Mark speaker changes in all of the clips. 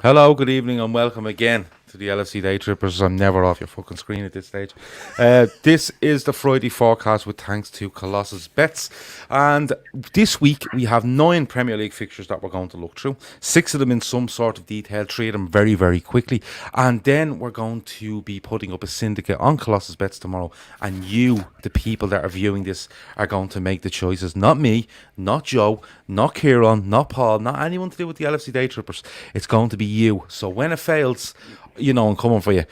Speaker 1: Hello, good evening, and welcome again to the LFC Daytrippers. I'm never off your fucking screen at this stage. This is the Friday forecast with thanks to Colossus Bets. And this week we have 9 Premier League fixtures that we're going to look through. 6 of them in some sort of detail, 3 of them very, very quickly. And then we're going to be putting up a syndicate on Colossus Bets tomorrow. And you, the people that are viewing this, are going to make the choices. Not me, not Joe, not Kieran, not Paul, not anyone to do with the LFC Daytrippers. It's going to be you. So when it fails, you know I'm coming for you.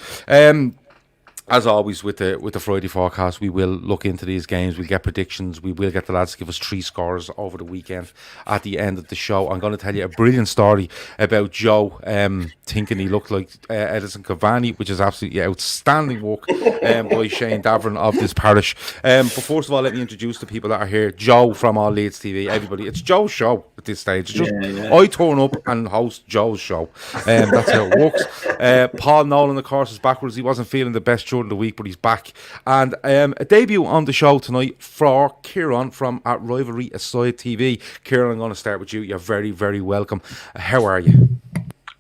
Speaker 1: As always with the Friday forecast, we will look into these games. We'll get predictions. We will get the lads to give us 3 scores over the weekend at the end of the show. I'm going to tell you a brilliant story about Joe thinking he looked like Edison Cavani, which is absolutely outstanding work by Shane Davern of this parish. But first of all, let me introduce the people that are here. Joe from All Leeds TV. Everybody, it's Joe's show at this stage. It's just I turn up and host Joe's show. That's how it works. Paul Nolan, of course, is backwards. He wasn't feeling the best during the week, but he's back. And a debut on the show tonight for Kieran from at Rivalry Aside TV. Kieran, I'm going to start with you. You're very, very welcome. How are you?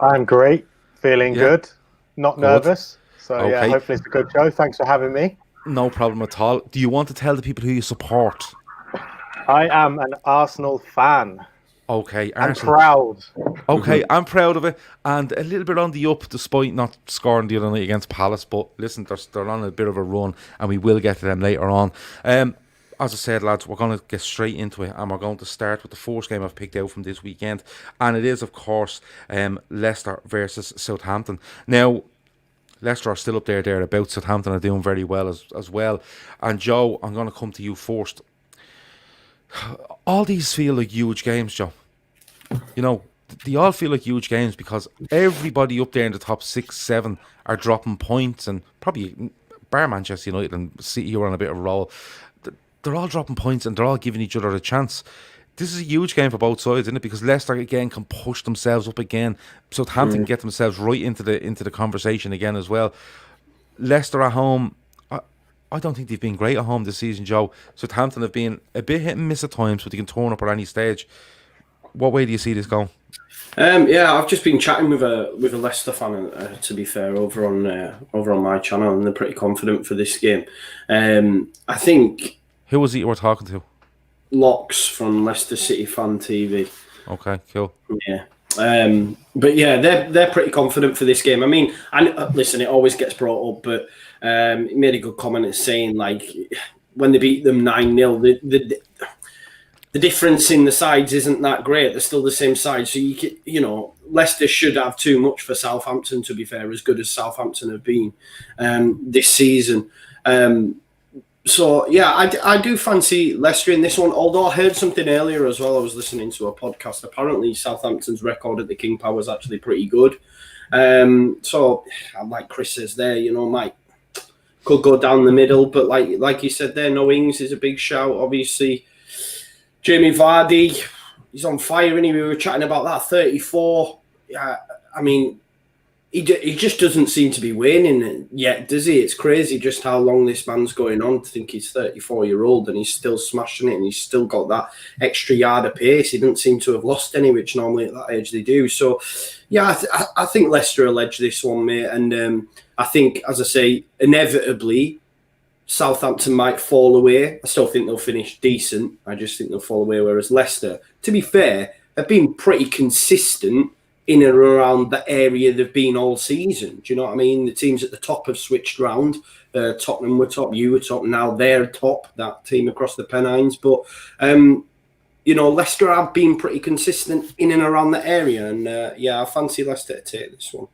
Speaker 2: I'm great. Feeling good. Not nervous. So, okay. Hopefully it's a good show. Thanks for having me.
Speaker 1: No problem at all. Do you want to tell the people who you support?
Speaker 2: I am an Arsenal fan.
Speaker 1: Okay,
Speaker 2: I'm proud.
Speaker 1: Okay, I'm proud of it, and a little bit on the up, despite not scoring the other night against Palace. But listen, they're on a bit of a run, and we will get to them later on. As I said, lads, we're going to get straight into it, and we're going to start with the first game I've picked out from this weekend, and it is, of course, Leicester versus Southampton. Now, Leicester are still up there about. Southampton are doing very well as well. And Joe, I'm going to come to you first. All these feel like huge games, Joe. You know, they all feel like huge games because everybody up there in the top 6, 7 are dropping points, and probably bar Manchester United and City who are on a bit of a roll. They're all dropping points and they're all giving each other a chance. This is a huge game for both sides, isn't it? Because Leicester again can push themselves up again. Southampton get themselves right into the conversation again as well. Leicester at home, I don't think they've been great at home this season, Joe. Southampton have been a bit hit and miss at times, but they can turn up at any stage. What way do you see this going?
Speaker 3: I've just been chatting with a Leicester fan, to be fair, over on my channel, and they're pretty confident for this game. I think.
Speaker 1: Who was it you were talking to?
Speaker 3: Locks from Leicester City Fan TV.
Speaker 1: Okay, cool.
Speaker 3: Yeah. But yeah, they're pretty confident for this game. I mean, and listen, it always gets brought up, but he made a good comment in saying, like, when they beat them 9-0, the difference in the sides isn't that great. They're still the same side. So, Leicester should have too much for Southampton, to be fair, as good as Southampton have been this season. So, yeah, I do fancy Leicester in this one, although I heard something earlier as well. I was listening to a podcast. Apparently, Southampton's record at the King Power is actually pretty good. So, like Chris says there, Mike could go down the middle. But like you said there, no Ings is a big shout. Obviously, Jamie Vardy, he's on fire, and we were chatting about that, 34. I mean, he just doesn't seem to be winning yet, does he? It's crazy just how long this man's going on. To think he's 34-year-old and he's still smashing it, and he's still got that extra yard of pace. He doesn't seem to have lost any, which normally at that age they do. So, yeah, I think Leicester will edge this one, mate. And I think, as I say, inevitably, Southampton might fall away. I still think they'll finish decent. I just think they'll fall away. Whereas Leicester, to be fair, have been pretty consistent in and around the area they've been all season. Do you know what I mean? The teams at the top have switched round. Tottenham were top, you were top, now they're top, that team across the Pennines. But, Leicester have been pretty consistent in and around the area. And, I fancy Leicester to take this one.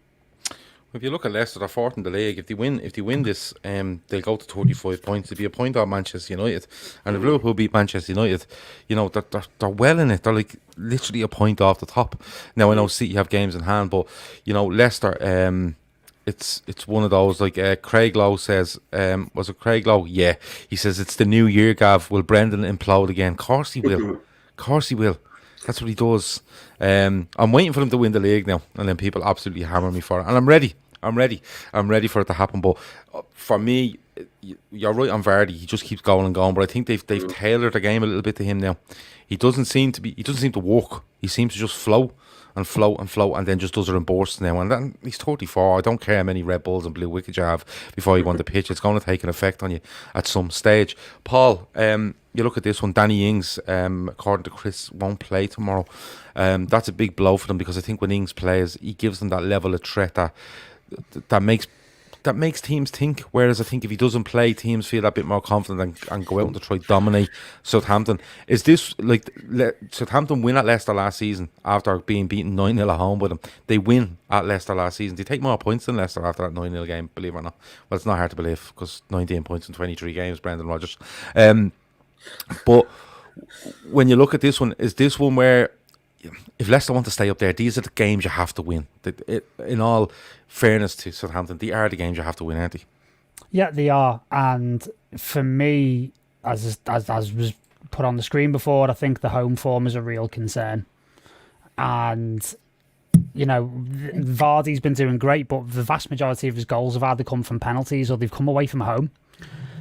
Speaker 1: If you look at Leicester, they're fourth in the league. If they win this, they'll go to 35 points. They'll be a point off Manchester United. And if Liverpool beat Manchester United, they're well in it. They're like literally a point off the top. Now I know City have games in hand, but Leicester, it's one of those, like Craig Lowe says. Was it Craig Lowe? Yeah, he says it's the new year, Gav. Will Brendan implode again? Of course he will. Of course he will. That's what he does. I'm waiting for him to win the league now, and then people absolutely hammer me for it. And I'm ready. I'm ready for it to happen. But for me, you're right on Vardy. He just keeps going and going. But I think they've tailored the game a little bit to him now. He doesn't seem to work. He seems to just flow. and float, and then just does it in bursts now. And then he's 34. I don't care how many Red Bulls and blue wickets you have before you go on the pitch. It's going to take an effect on you at some stage. Paul, you look at this one. Danny Ings, according to Chris, won't play tomorrow. That's a big blow for them, because I think when Ings plays, he gives them that level of threat that makes teams think. Whereas I think if he doesn't play, teams feel a bit more confident and go out and try to dominate Southampton. Is this like Southampton win at Leicester last season after being beaten 9-0 at home with them? They win at Leicester last season. They take more points than Leicester after that 9-0 game, believe it or not. Well, it's not hard to believe, because 19 points in 23 games, Brendan Rodgers. But when you look at this one, is this one where, if Leicester want to stay up there, these are the games you have to win. In all fairness to Southampton, they are the games you have to win, aren't they?
Speaker 4: Yeah, they are. And for me, as was put on the screen before, I think the home form is a real concern. And, you know, Vardy's been doing great, but the vast majority of his goals have either come from penalties or they've come away from home.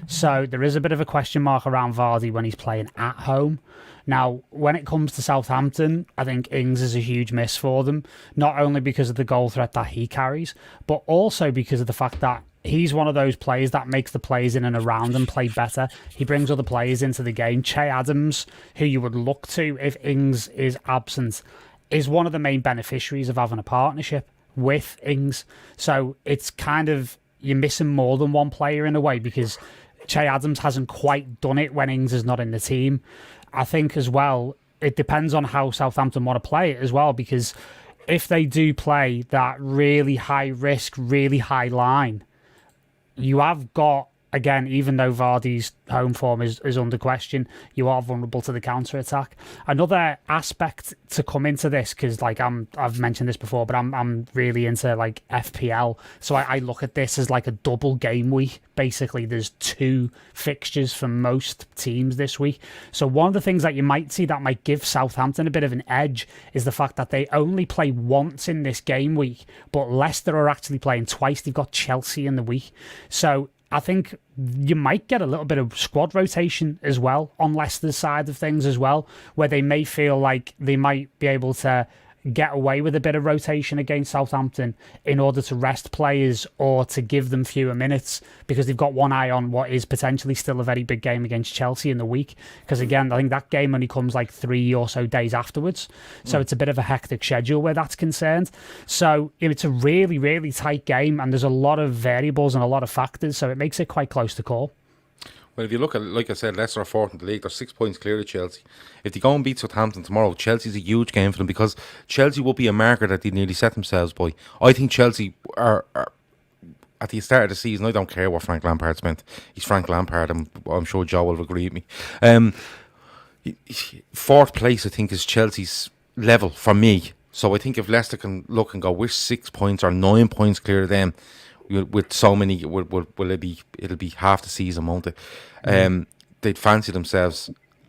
Speaker 4: So there is a bit of a question mark around Vardy when he's playing at home. Now, when it comes to Southampton, I think Ings is a huge miss for them, not only because of the goal threat that he carries, but also because of the fact that he's one of those players that makes the players in and around him play better. He brings other players into the game. Che Adams, who you would look to if Ings is absent, is one of the main beneficiaries of having a partnership with Ings. So it's kind of, you're missing more than one player in a way, because Che Adams hasn't quite done it when Ings is not in the team. I think as well, it depends on how Southampton want to play it as well, because if they do play that really high risk, really high line, you have got, again, even though Vardy's home form is under question, you are vulnerable to the counter-attack. Another aspect to come into this, because like I've mentioned this before, but I'm really into like FPL, so I look at this as like a double game week. Basically, there's 2 fixtures for most teams this week. So one of the things that you might see that might give Southampton a bit of an edge is the fact that they only play once in this game week, but Leicester are actually playing twice. They've got Chelsea in the week. So I think you might get a little bit of squad rotation as well on Leicester's side of things as well, where they may feel like they might be able to get away with a bit of rotation against Southampton in order to rest players or to give them fewer minutes, because they've got one eye on what is potentially still a very big game against Chelsea in the week. Because again, I think that game only comes like 3 or so days afterwards. So it's a bit of a hectic schedule where that's concerned. So it's a really, really tight game, and there's a lot of variables and a lot of factors. So it makes it quite close to call.
Speaker 1: Well, if you look at, like I said, Leicester are 4th in the league. They're 6 points clear of Chelsea. If they go and beat Southampton tomorrow, Chelsea's a huge game for them, because Chelsea will be a marker that they nearly set themselves by. I think Chelsea are at the start of the season, I don't care what Frank Lampard spent. He's Frank Lampard, and I'm sure Joe will agree with me. 4th place, I think, is Chelsea's level for me. So I think if Leicester can look and go, we're 6 points or 9 points clear of them, with so many, it'll be half the season, won't it? They'd fancy themselves,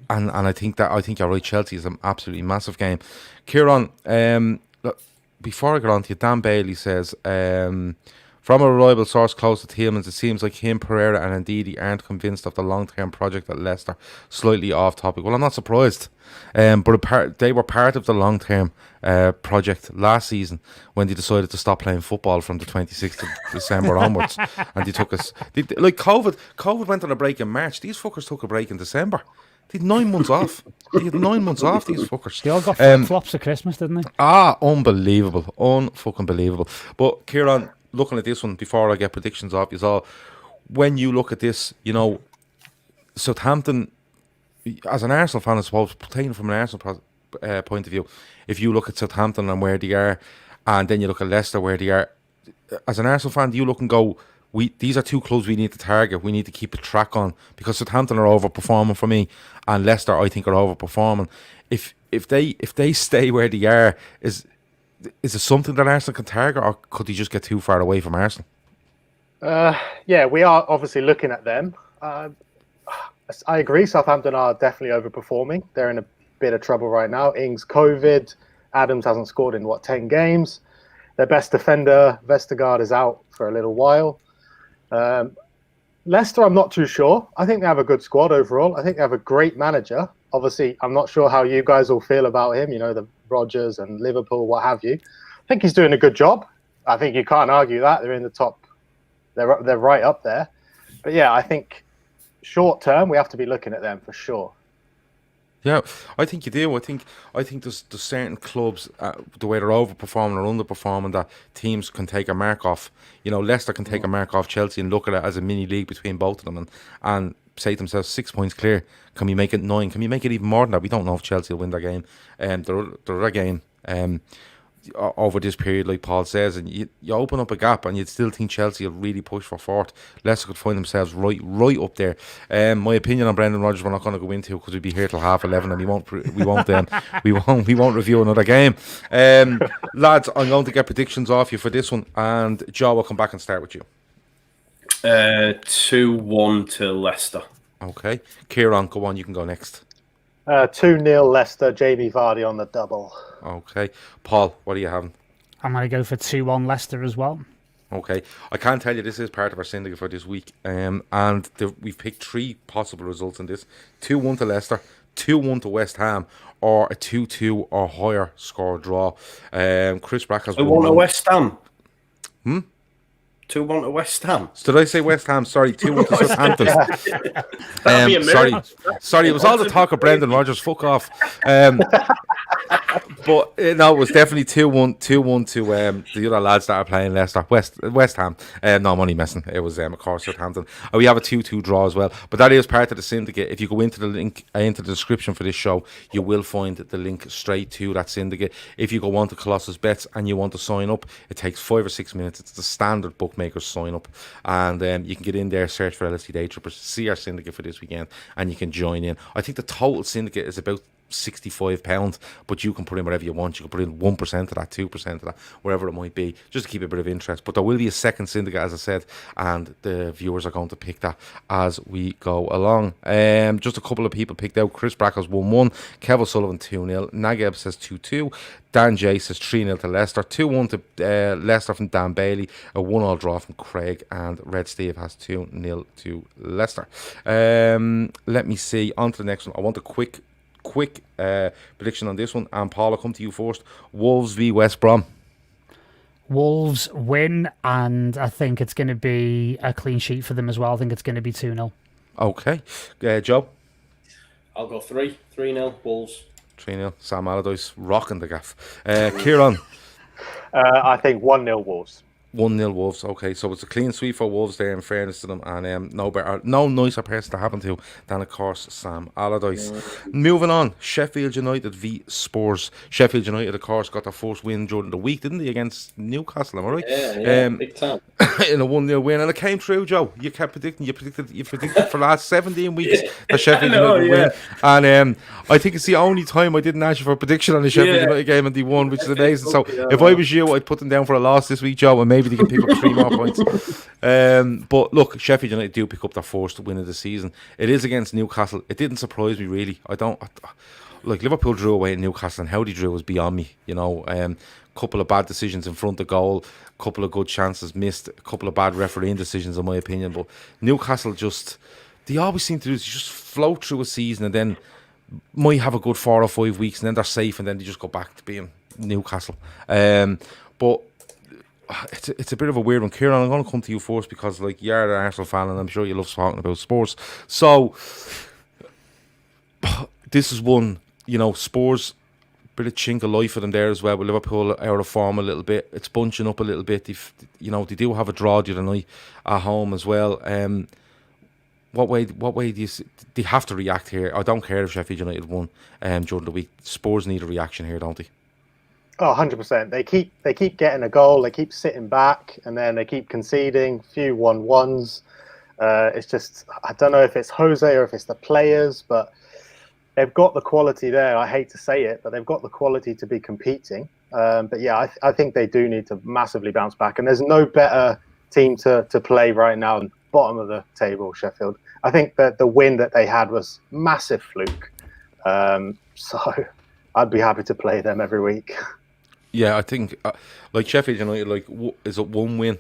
Speaker 1: and I think you're right. Chelsea is an absolutely massive game. Kieran, look, before I get on to you, Dan Bailey says, from a reliable source close to Tillmans, it seems like him, Pereira and Ndidi aren't convinced of the long-term project at Leicester. Slightly off topic. Well, I'm not surprised. But they were part of the long-term project last season when they decided to stop playing football from the 26th of December onwards. And they took us... like COVID went on a break in March. These fuckers took a break in December. They had 9 months off. They had 9 months off, these fuckers.
Speaker 4: They all got flip-flops at Christmas, didn't they?
Speaker 1: Unbelievable. Unfucking believable. But, Kieran, looking at this one, before I get predictions off you all, when you look at this, you know, Southampton, as an Arsenal fan, I suppose, taking from an Arsenal point of view, if you look at Southampton and where they are, and then you look at Leicester where they are, as an Arsenal fan, do you look and go, these are 2 clubs we need to target, we need to keep a track on, because Southampton are overperforming for me, and Leicester, I think, are overperforming. If they stay where they are, is it something that Arsenal can target, or could they just get too far away from Arsenal?
Speaker 2: Yeah, we are obviously looking at them. I agree, Southampton are definitely overperforming. They're in a bit of trouble right now. Ings COVID, Adams hasn't scored in 10 games. Their best defender, Vestergaard, is out for a little while. Leicester, I'm not too sure. I think they have a good squad overall. I think they have a great manager. Obviously, I'm not sure how you guys will feel about him. You know, the Rodgers and Liverpool, what have you. I think he's doing a good job. I think you can't argue that. They're in the top. They're right up there. But yeah, I think short term we have to be looking at them for sure.
Speaker 1: Yeah, I think you do. I think there's certain clubs, the way they're overperforming or underperforming, that teams can take a mark off. You know, Leicester can take a mark off Chelsea and look at it as a mini league between both of them, and say to themselves, 6 points clear. Can we make it 9? Can we make it even more than that? We don't know if Chelsea will win that game. They're a game. Over this period, like Paul says, and you open up a gap, and you'd still think Chelsea will really push for fourth. Leicester could find themselves right up there. My opinion on Brendan Rodgers, we're not going to go into because we'd be here till 11:30, and we won't review another game. Lads, I'm going to get predictions off you for this one, and Joe, will come back and start with you.
Speaker 3: 2-1 to Leicester.
Speaker 1: Okay, Kieran, go on. You can go next.
Speaker 2: 2-0 Leicester. Jamie Vardy on the double.
Speaker 1: Okay, Paul, what are you having?
Speaker 4: I'm going to go for 2-1 Leicester as well.
Speaker 1: Okay, I can't tell you this is part of our syndicate for this week, and we've picked 3 possible results in this: 2-1 to Leicester, 2-1 to West Ham, or a 2-2 or higher score draw. Chris Brack has
Speaker 3: 2-1 to West Ham.
Speaker 1: 2-1
Speaker 3: to West Ham.
Speaker 1: So did I say West Ham? Sorry, 2-1 to Southampton.
Speaker 3: That'd be a miracle.
Speaker 1: Sorry, it was all the talk of Brendan Rodgers. Fuck off. But no, it was definitely 2-1 to the other lads that are playing Leicester. West Ham. No, I'm only messing. It was, of course, Southampton. We have a 2-2 draw as well. But that is part of the syndicate. If you go into the link, into the description for this show, you will find the link straight to that syndicate. If you go on to Colossus Bets and you want to sign up, it takes 5 or 6 minutes. It's the standard bookmakers sign up. And you can get in there, search for LFC Daytrippers, see our syndicate for this weekend, and you can join in. I think the total syndicate is about £65, but you can put in whatever you want. You can put in 1% of that, 2% of that, wherever it might be, just to keep a bit of interest. But there will be a second syndicate, as I said, and the viewers are going to pick that as we go along. Just a couple of people picked out. Chris Brack has 1-1, Kev O'Sullivan 2-0, Nageb says 2-2, Dan J says 3-0 to Leicester, 2-1 to Leicester from Dan Bailey, a 1-1 draw from Craig, and Red Steve has 2-0 to Leicester. Let me see, on to the next one. I want a quick prediction on this one, and Paul, I'll come to you first. Wolves v West Brom.
Speaker 4: Wolves win, and I think it's going to be a clean sheet for them as well. I think it's going to be 2-0.
Speaker 1: Okay. Joe?
Speaker 3: I'll go 3-0 Wolves.
Speaker 1: 3-0. Sam Allardyce rocking the gaff. Kieran?
Speaker 2: I think 1-0 Wolves.
Speaker 1: 1-0 Wolves. Okay, so it's a clean sweep for Wolves there, in fairness to them, and no nicer person to happen to than, of course, Sam Allardyce. Moving on, Sheffield United v Spurs. Sheffield United, of course, got their first win during the week, didn't they, against Newcastle? Am I right?
Speaker 3: Yeah, big time.
Speaker 1: In a 1-0 win, and it came true, Joe. You kept predicting. You predicted for the last 17 weeks that Sheffield United would win, and I think it's the only time I didn't ask you for a prediction on the Sheffield United game, and they won, which is amazing. So if I was you, I'd put them down for a loss this week, Joe, and maybe they can pick up 3 more points. But look, Sheffield United do pick up their first win of the season. It is against Newcastle. It didn't surprise me, really. Like, Liverpool drew away in Newcastle, and how they drew was beyond me. You know, couple of bad decisions in front of goal, couple of good chances missed, a couple of bad refereeing decisions, in my opinion. But Newcastle they always seem to do is just float through a season and then might have a good 4 or 5 weeks, and then they're safe, and then they just go back to being Newcastle. But it's a bit of a weird one. Kieran, I'm going to come to you first because, like, you're an Arsenal fan, and I'm sure you love talking about Spurs. So this is one, you know, Spurs, bit of chink of life for them there as well, with Liverpool out of form a little bit. It's bunching up a little bit. They do have a draw the other night at home as well. What way do you see? They have to react here? I don't care if Sheffield United won during the week. Spurs need a reaction here, don't they?
Speaker 2: Oh, 100%. They keep getting a goal. They keep sitting back, and then they keep conceding. Few 1-1s. It's just, I don't know if it's Jose or if it's the players, but they've got the quality there. I hate to say it, but they've got the quality to be competing. But yeah, I think they do need to massively bounce back. And there's no better team to play right now than bottom of the table, Sheffield. I think that the win that they had was massive fluke. So I'd be happy to play them every week.
Speaker 1: Yeah, I think like Sheffield United, like, is it 1 win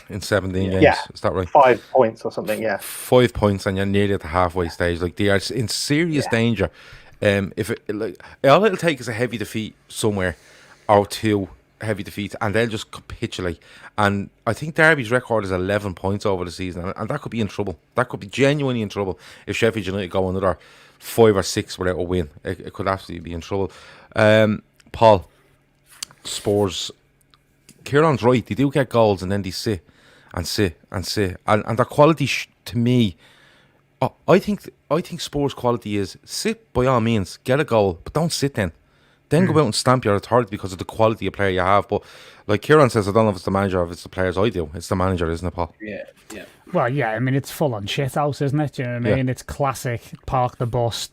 Speaker 1: in 17 games?
Speaker 2: Yeah,
Speaker 1: is that right?
Speaker 2: 5 points or something. Yeah,
Speaker 1: 5 points, and you're nearly at the halfway stage. Like, they are in serious danger If it, like, all it'll take is a heavy defeat somewhere, or 2 heavy defeats, and they'll just capitulate. And I think Derby's record is 11 points over the season, and that could be in trouble. That could be genuinely in trouble if Sheffield United go another 5 or 6 without a win. It could absolutely be in trouble. Paul, Spurs, Kieran's right. They do get goals and then they sit and their quality to me, I think Spurs' quality is sit by all means, get a goal, but don't sit then go out and stamp your authority because of the quality of player you have. But like Kieran says, I don't know if it's the manager or if it's the players. I do. It's the manager, isn't it, Paul?
Speaker 3: Yeah.
Speaker 4: Well, yeah, I mean, it's full on shit house, isn't it? Do you know what I mean? It's classic park the bus,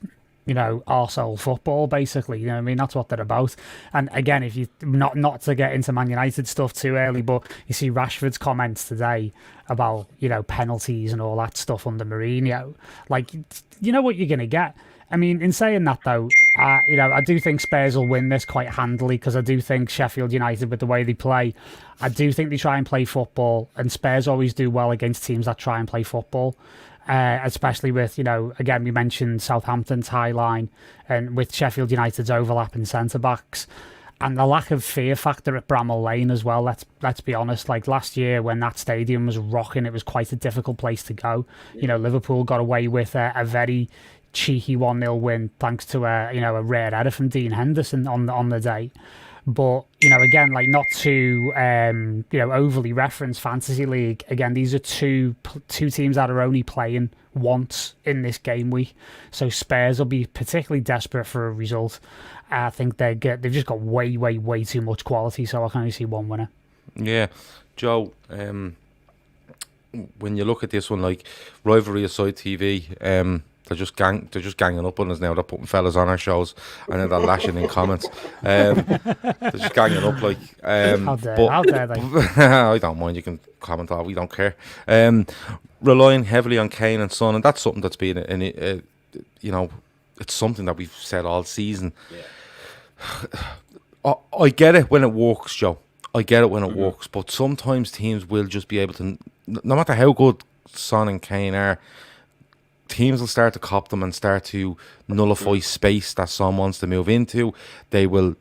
Speaker 4: arsehole football, basically. You know what I mean? That's what they're about. And again, if you not to get into Man United stuff too early, but you see Rashford's comments today about, penalties and all that stuff under Mourinho. Like, you know what you're going to get. I mean, in saying that, though, I do think Spurs will win this quite handily, because I do think Sheffield United, with the way they play, I do think they try and play football, and Spurs always do well against teams that try and play football, especially with, again, we mentioned Southampton's high line, and with Sheffield United's overlapping centre-backs, and the lack of fear factor at Bramall Lane as well. Let's be honest. Like last year, when that stadium was rocking, it was quite a difficult place to go. Liverpool got away with a very cheeky 1-0 win thanks to a rare header from Dean Henderson on the day. But again, like, not to overly reference Fantasy League, again, these are two teams that are only playing once in this game week, so Spurs will be particularly desperate for a result. I think they've just got way too much quality, so I can only see one winner.
Speaker 1: Yeah, Joe, when you look at this one, like Rivalry Aside TV, they're just ganging up on us now. They're putting fellas on our shows, and then they're lashing in comments. They're just ganging up, like.
Speaker 4: How dare they?
Speaker 1: I don't mind. You can comment all. We don't care. Relying heavily on Kane and Son, and that's something that's been it's something that we've said all season. Yeah. I get it when it works, Joe. I get it when it works, but sometimes teams will just be able to, no matter how good Son and Kane are, teams will start to cop them and start to nullify space that Son wants to move into. They'll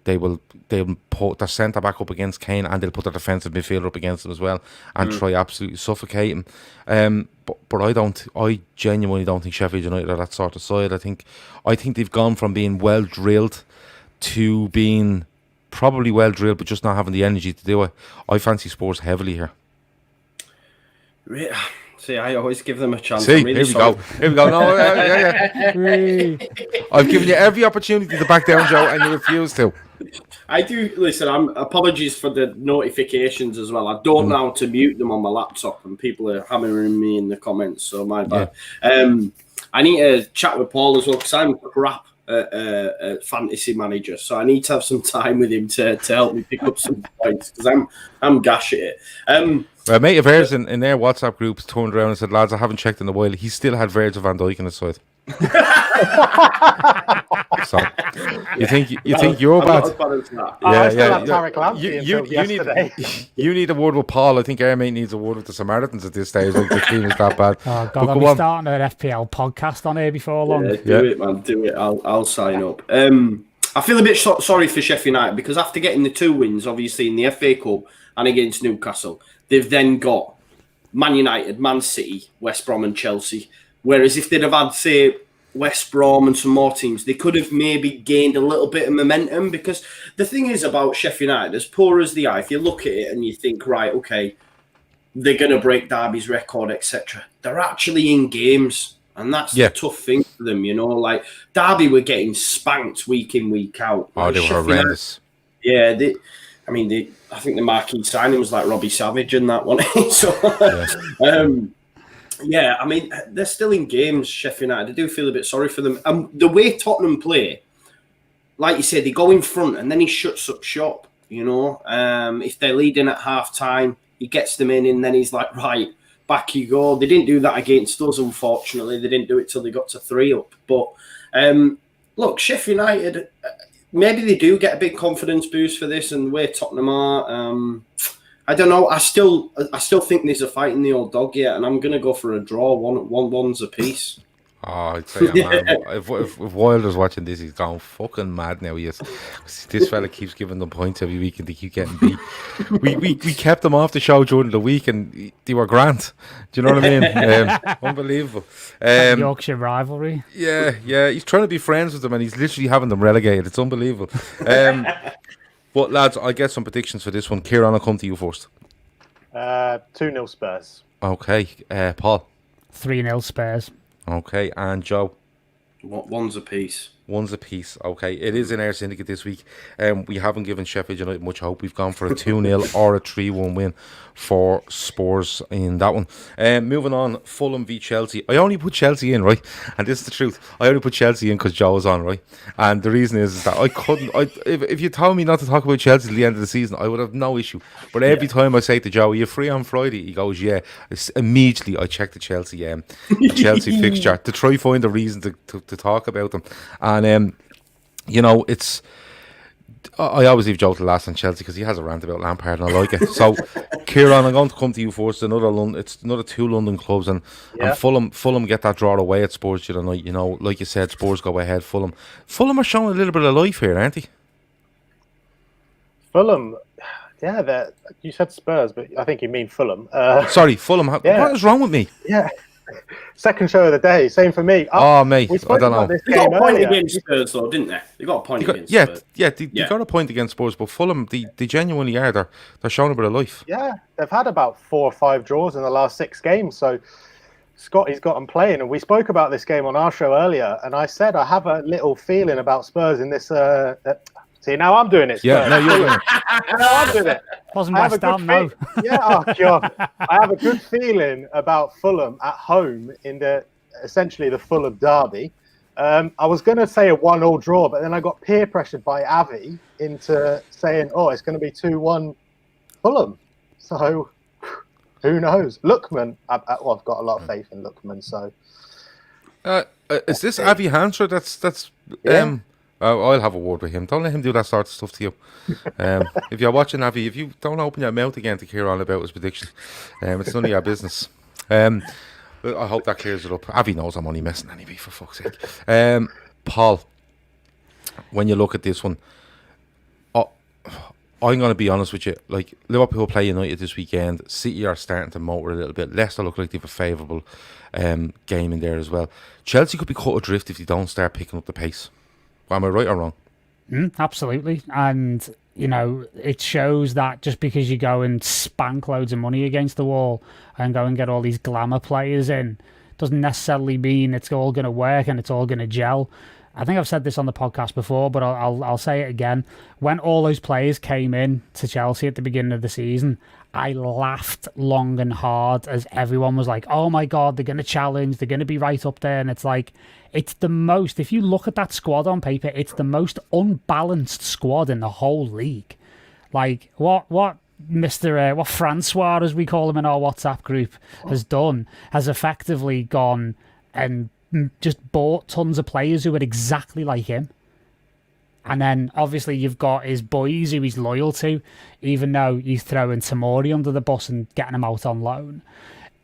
Speaker 1: put their centre back up against Kane, and they'll put their defensive midfielder up against him as well, and try absolutely suffocate him. But I genuinely don't think Sheffield United are that sort of side. I think they've gone from being well drilled to being probably well drilled, but just not having the energy to do it. I fancy Spurs heavily here.
Speaker 3: See, I always give them a chance.
Speaker 1: See, here we go. No, yeah. I've given you every opportunity to back down, Joe, and you refuse to.
Speaker 3: I do. Listen, apologies for the notifications as well. I don't know how to mute them on my laptop, and people are hammering me in the comments, so my bad. Yeah. I need to chat with Paul as well, because I'm crap at fantasy manager, so I need to have some time with him to help me pick up some points, because I'm gash at it.
Speaker 1: A mate of hers in their WhatsApp groups turned around and said, "Lads, I haven't checked in a while. He still had Virgil van Dijk on his side." So you think you're bad?
Speaker 2: I still have Tarek Lamptey
Speaker 1: you need a word with Paul. I think our mate needs a word with the Samaritans at this stage. Like, the team is that bad.
Speaker 4: Oh God, I'll be starting an FPL podcast on here before long.
Speaker 3: Do it, man. Do it. I'll sign up. I feel a bit sorry for Sheffield United, because after getting the 2 wins, obviously in the FA Cup and against Newcastle, they've then got Man United, Man City, West Brom and Chelsea. Whereas if they'd have had, say, West Brom and some more teams, they could have maybe gained a little bit of momentum. Because the thing is about Sheffield United, as poor as they are, if you look at it and you think, right, okay, they're going to break Derby's record, etc., they're actually in games. And that's the tough thing for them, Like, Derby were getting spanked week in, week out.
Speaker 1: Oh, they were horrendous.
Speaker 3: Yeah, I think the marquee signing was like Robbie Savage and that one. So, I mean, they're still in games, Sheffield United. I do feel a bit sorry for them. The way Tottenham play, like you said, they go in front and then he shuts up shop, If they're leading at half-time, he gets them in and then he's like, right, back you go. They didn't do that against us, unfortunately. They didn't do it till they got to 3 up. But, look, Sheffield United, maybe they do get a big confidence boost for this, and where Tottenham are, I don't know. I still think there's a fight in the old dog yet, and I'm going to go for a draw, one's a piece.
Speaker 1: Oh, I'd say, man, if Wilder's watching this, he's going fucking mad now. He is. This fella keeps giving them points every week and they keep getting beat. we kept them off the show during the week and they were grand. Do you know what I mean? Unbelievable.
Speaker 4: Yorkshire rivalry.
Speaker 1: Yeah. He's trying to be friends with them and he's literally having them relegated. It's unbelievable. But lads, I get some predictions for this one. Kieran, I'll come to you first.
Speaker 2: 2-0 Spurs.
Speaker 1: Okay. Paul.
Speaker 4: 3-0 Spurs.
Speaker 1: Okay, and Joe.
Speaker 3: One's a piece.
Speaker 1: One's a piece. Okay, it is in our syndicate this week. We haven't given Sheffield United much hope. We've gone for a 2-0 or a 3-1 win for Spurs in that one. Moving on, Fulham v Chelsea. I only put Chelsea in, right? And this is the truth. I only put Chelsea in because Joe was on, right? And the reason is that I couldn't. If you told me not to talk about Chelsea at the end of the season, I would have no issue. But every time I say to Joe, "Are you free on Friday?" He goes, "Yeah." Immediately, I check the Chelsea fixture to try find a reason to talk about them. And you know, it's. I always leave Joe to last on Chelsea because he has a rant about Lampard and I like it. So, Kieran, I'm going to come to you first. It's another 2 London clubs and Fulham get that draw away at Spurs the other night. You know, like you said, Spurs go ahead. Fulham are showing a little bit of life here, aren't they?
Speaker 2: Fulham, yeah, you said Spurs, but I think you mean Fulham.
Speaker 1: Sorry, Fulham. What is wrong with me?
Speaker 2: Yeah. Second show of the day. Same for me.
Speaker 1: Mate, I don't know.
Speaker 3: They got a point against Spurs, though, didn't they? They got a point against Spurs.
Speaker 1: They got a point against Spurs, but Fulham, they genuinely are. They're showing a bit of life.
Speaker 2: Yeah, they've had about 4 or 5 draws in the last 6 games. So Scotty's got them playing, and we spoke about this game on our show earlier. And I said I have a little feeling about Spurs in this. See, now I'm doing it. Spurs.
Speaker 1: Yeah, no, you're doing it.
Speaker 2: Now I'm doing it.
Speaker 4: Wasn't West Ham, no.
Speaker 2: Yeah, oh god, I have a good feeling about Fulham at home in essentially the Fulham derby. I was going to say a 1-1 draw, but then I got peer pressured by Avi into saying, "Oh, it's going to be 2-1 Fulham." So who knows? Lookman, I've got a lot of faith in Lookman. So
Speaker 1: is this Avi Hansford? That's
Speaker 2: yeah.
Speaker 1: I'll have a word with him. Don't let him do that sort of stuff to you. If you're watching Avi, if you don't open your mouth again to Kieran about his prediction, it's none of your business. I hope that clears it up. Avi knows I'm only messing anyway, for fuck's sake. Paul, when you look at this one, I'm going to be honest with you. Like, Liverpool play United this weekend. City are starting to motor a little bit. Leicester look like they have a favourable game in there as well. Chelsea could be caught adrift if they don't start picking up the pace. Am I right or wrong?
Speaker 4: Absolutely. And, you know, it shows that just because you go and spank loads of money against the wall and go and get all these glamour players in doesn't necessarily mean it's all going to work and it's all going to gel. I think I've said this on the podcast before, but I'll say it again. When all those players came in to Chelsea at the beginning of the season, I laughed long and hard as everyone was like, "Oh my God, they're going to challenge, they're going to be right up there." And it's like, it's the most, if you look at that squad on paper, it's the most unbalanced squad in the whole league. Like, what Francois, as we call him in our WhatsApp group, has done, has effectively gone and just bought tons of players who are exactly like him. And then obviously you've got his boys who he's loyal to, even though he's throwing Tamori under the bus and getting him out on loan.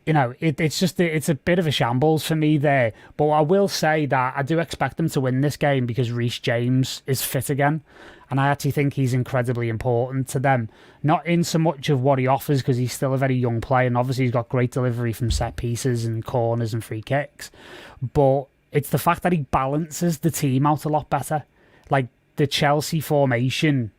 Speaker 4: You know, it's a bit of a shambles for me there. But I will say that I do expect them to win this game because Reece James is fit again. And I actually think he's incredibly important to them. Not in so much of what he offers, because he's still a very young player. And obviously he's got great delivery from set pieces and corners and free kicks. But it's the fact that he balances the team out a lot better. Like, the Chelsea formation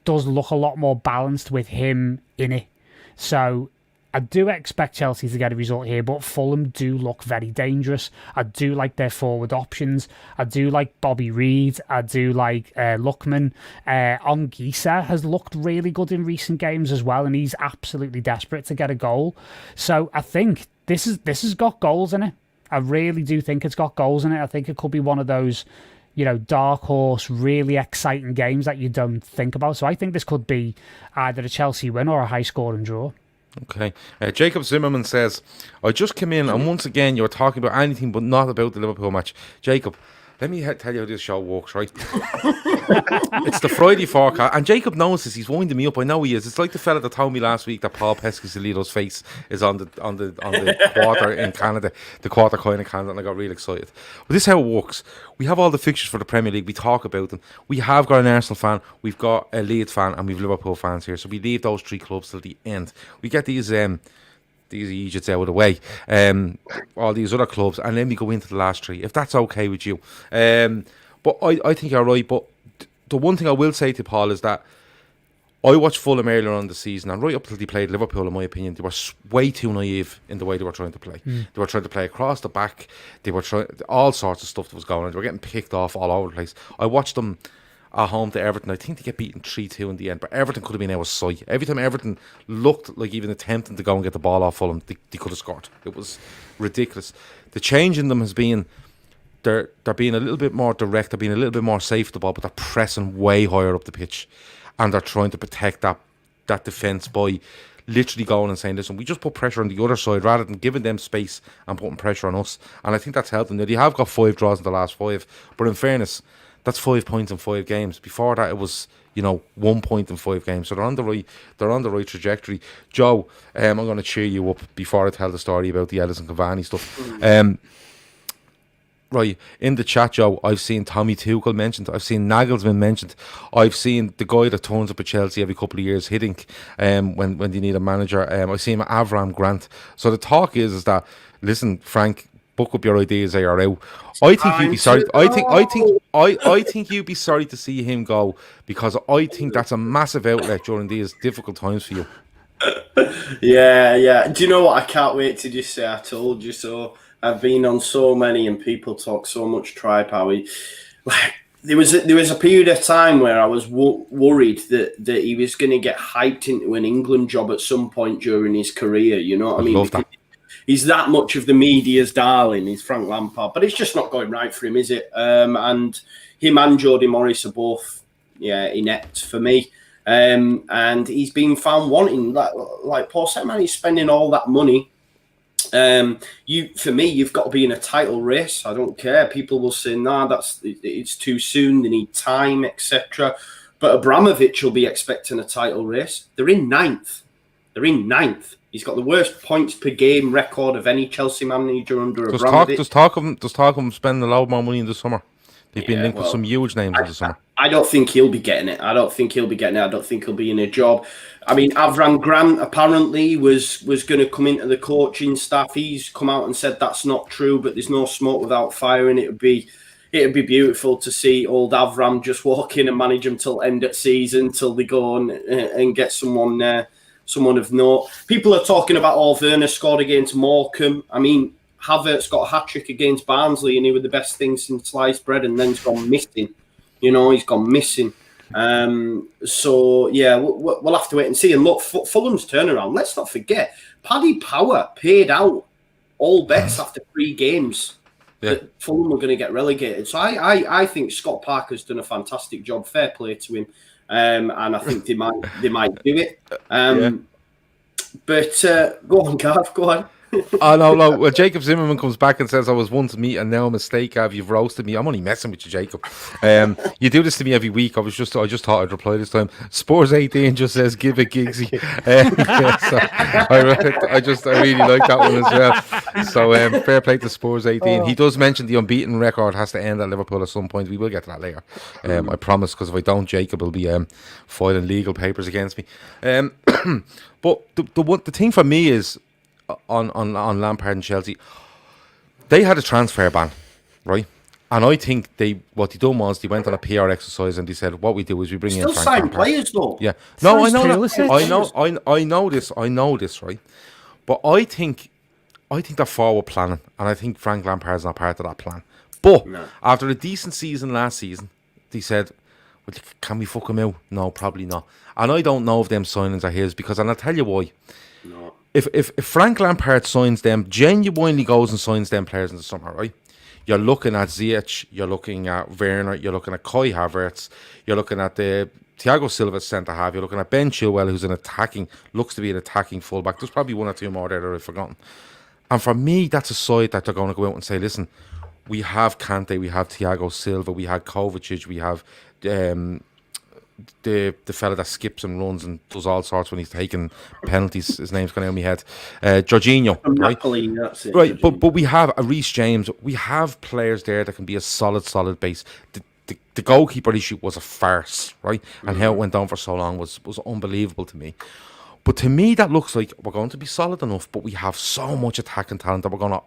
Speaker 4: does look a lot more balanced with him in it. So I do expect Chelsea to get a result here, but Fulham do look very dangerous. I do like their forward options. I do like Bobby Reed. I do like Lookman. Anguissa has looked really good in recent games as well, and he's absolutely desperate to get a goal. So I think this has got goals in it. I really do think it's got goals in it. I think it could be one of those, you know, dark horse, really exciting games that you don't think about. So I think this could be either a Chelsea win or a high-scoring draw.
Speaker 1: Okay. Jacob Zimmerman says, "I just came in and once again you were talking about anything but not about the Liverpool match." Jacob, Let me tell you how this show works, right? It's the Friday forecast, and Jacob knows this. He's winding me up. I know he is. It's like the fella that told me last week that Paul Pescasolido's face is on the quarter in Canada, the quarter coin in Canada, and I got really excited. But this is how it works. We have all the fixtures for the Premier League. We talk about them. We have got an Arsenal fan, we've got a Leeds fan, and we've Liverpool fans here. So we leave those three clubs till the end. We get these Egypts out of the way, all these other clubs, and then we go into the last three, if that's okay with you. But I think you're right. But the one thing I will say to Paul is that I watched Fulham earlier on in the season, and right up till they played Liverpool, in my opinion, they were way too naive in the way they were trying to play. They were trying to play across the back. They were trying all sorts of stuff that was going on. They were getting picked off all over the place. I watched them at home to Everton. I think they get beaten 3-2 in the end, but Everton could have been out of sight. Every time Everton looked like even attempting to go and get the ball off Fulham, they could have scored. It was ridiculous. The change in them has been they're being a little bit more direct, they're being a little bit more safe with the ball, but they're pressing way higher up the pitch, and they're trying to protect that defence by literally going and saying, listen, we just put pressure on the other side rather than giving them space and putting pressure on us. And I think that's helped them. Now, they have got 5 draws in the last 5, but in fairness, that's 5 points in 5 games. Before that, it was 1 point in 5 games. So they're on the right trajectory. Joe, I'm going to cheer you up before I tell the story about the Ellis and Cavani stuff. Right, in the chat, Joe, I've seen Tommy Tuchel mentioned. I've seen Nagelsmann mentioned. I've seen the guy that turns up at Chelsea every couple of years, hitting when they need a manager. I've seen Avram Grant. So the talk is that, listen, Frank, book up your ideas, they are out. I think you'd be sorry. I think you'd be sorry to see him go, because I think that's a massive outlet during these difficult times for you.
Speaker 3: Yeah. Do you know what? I can't wait to just say I told you so. I've been on so many, and people talk so much tribe. There was a period of time where I was worried that he was going to get hyped into an England job at some point during his career. You know what I mean?
Speaker 1: Love that.
Speaker 3: He's that much of the media's darling. He's Frank Lampard, but it's just not going right for him, is it? And him and Jody Morris are both, inept for me. And he's been found wanting, like Paul said, man, he's spending all that money. For me, you've got to be in a title race. I don't care. People will say, it's too soon. They need time, etc. But Abramovich will be expecting a title race. They're in ninth. He's got the worst points per game record of any Chelsea manager under Abramovich.
Speaker 1: Does talk of him spending a lot more money in the summer. They've been linked with some huge names in the summer.
Speaker 3: I don't think he'll be getting it. I don't think he'll be in a job. I mean, Avram Grant apparently was going to come into the coaching staff. He's come out and said that's not true, but there's no smoke without fire, and it'd be beautiful to see old Avram just walk in and manage them till end of season, till they go and get someone of note. People are talking about Werner scored against Morecambe. I mean, Havertz got a hat-trick against Barnsley, and he was the best thing since sliced bread, and then he's gone missing. He's gone missing. So, yeah, we'll have to wait and see. And look, Fulham's turnaround, let's not forget, Paddy Power paid out all bets after 3 games that Fulham were going to get relegated. So I think Scott Parker's done a fantastic job. Fair play to him. And I think they might do it. But go on, Gav, go on.
Speaker 1: Oh, no. Well, Jacob Zimmerman comes back and says, I was once meat and now I'm a steak, Gav. You've roasted me. I'm only messing with you, Jacob. You do this to me every week. I just thought I'd reply this time. Spurs 18 just says, give it Giggsy. So I really like that one as well. So fair play to Spurs 18. He does mention the unbeaten record has to end at Liverpool at some point. We will get to that later. I promise, because if I don't, Jacob will be filing legal papers against me. But the thing for me is, on Lampard and Chelsea, they had a transfer ban, right? And I think what they done was they went on a PR exercise and they said, what we do is we bring in Frank
Speaker 3: Lampard.
Speaker 1: Lampard.
Speaker 3: Players though.
Speaker 1: Yeah. No, I know that. I know this, right? But I think they're forward planning, and I think Frank Lampard's not part of that plan. But after a decent season last season, they said, well, can we fuck him out? No, probably not. And I don't know if them signings are his, and I'll tell you why.
Speaker 3: No.
Speaker 1: If Frank Lampard signs them, genuinely goes and signs them players in the summer, right? You're looking at Ziyech, you're looking at Werner, you're looking at Kai Havertz, you're looking at the Thiago Silva centre half, you're looking at Ben Chilwell, who's looks to be an attacking fullback. There's probably 1 or 2 more there that I've forgotten. And for me, that's a side that they're going to go out and say, listen, we have Kante, we have Thiago Silva, we have Kovacic, we have the fella that skips and runs and does all sorts when he's taking penalties. His name's gone out of my head. Jorginho, right?
Speaker 3: Napoli, that's it,
Speaker 1: right,
Speaker 3: Jorginho.
Speaker 1: but we have a Reece James. We have players there that can be a solid base. The goalkeeper issue was a farce, right? And how it went on for so long was unbelievable to me. But to me, that looks like we're going to be solid enough, but we have so much attacking talent that we're going to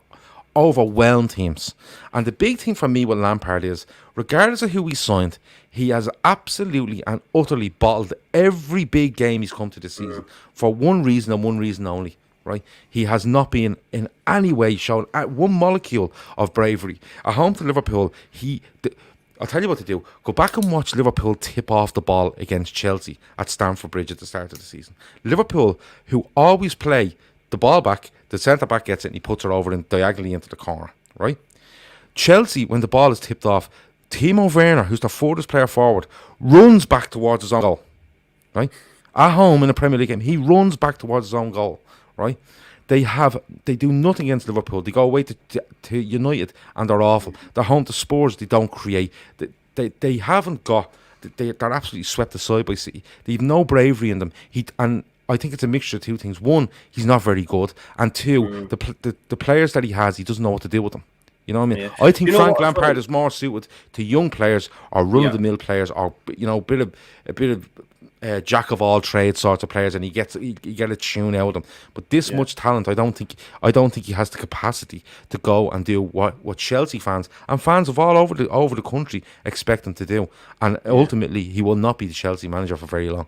Speaker 1: overwhelm teams. And the big thing for me with Lampard is, regardless of who we signed, he has absolutely and utterly bottled every big game he's come to this season for one reason and one reason only, right? He has not been in any way shown one molecule of bravery. At home to Liverpool, I'll tell you what to do. Go back and watch Liverpool tip off the ball against Chelsea at Stamford Bridge at the start of the season. Liverpool, who always play the ball back, the centre-back gets it and he puts it over and diagonally into the corner, right? Chelsea, when the ball is tipped off, Timo Werner, who's the furthest player forward, runs back towards his own goal, right? At home in a Premier League game, he runs back towards his own goal, right? They do nothing against Liverpool. They go away to United and they're awful. They're home to Spurs. They don't create. They haven't got. They're absolutely swept aside by City. They have no bravery in them. And I think it's a mixture of two things. One, he's not very good, and two, the players that he has, he doesn't know what to do with them. You know what I mean? Yeah. I think Frank Lampard is more suited to young players or run-of-the-mill players, or a bit of jack of all trades sorts of players, and you get a tune out of them. But this much talent, I don't think he has the capacity to go and do what Chelsea fans and fans of all over the country expect him to do. And ultimately, he will not be the Chelsea manager for very long.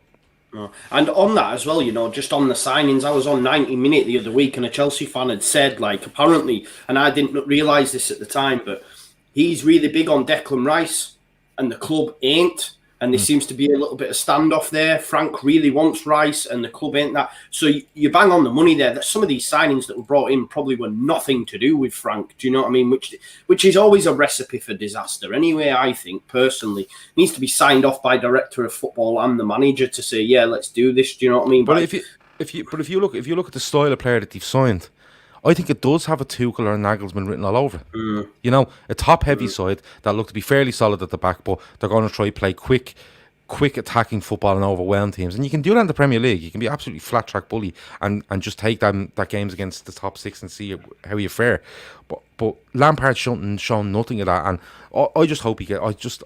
Speaker 3: And on that as well, just on the signings, I was on 90 Minute the other week and a Chelsea fan had said, like, apparently, and I didn't realise this at the time, but he's really big on Declan Rice and the club ain't. And there seems to be a little bit of standoff there. Frank really wants Rice and the club ain't that. So you bang on the money there. That some of these signings that were brought in probably were nothing to do with Frank. Do you know what I mean? Which is always a recipe for disaster. Anyway, I think, personally, needs to be signed off by director of football and the manager to say, yeah, let's do this. Do you know what I mean?
Speaker 1: But if you look at the style of player that they've signed, I think it does have a Tuchel or a Nagelsmann written all over it. A top-heavy side that look to be fairly solid at the back, but they're going to try to play quick attacking football and overwhelm teams. And you can do that in the Premier League. You can be absolutely flat-track bully and just take that games against the top six and see how you fare. But Lampard's shown nothing of that. And I just hope he gets...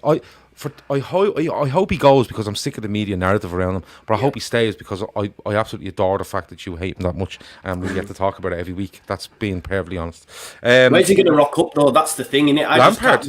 Speaker 1: I hope he goes because I'm sick of the media narrative around him. But I hope he stays because I absolutely adore the fact that you hate him that much, and we get to talk about it every week. That's being perfectly honest.
Speaker 3: Where's he going to rock up though? That's the thing, innit?
Speaker 1: Lampard.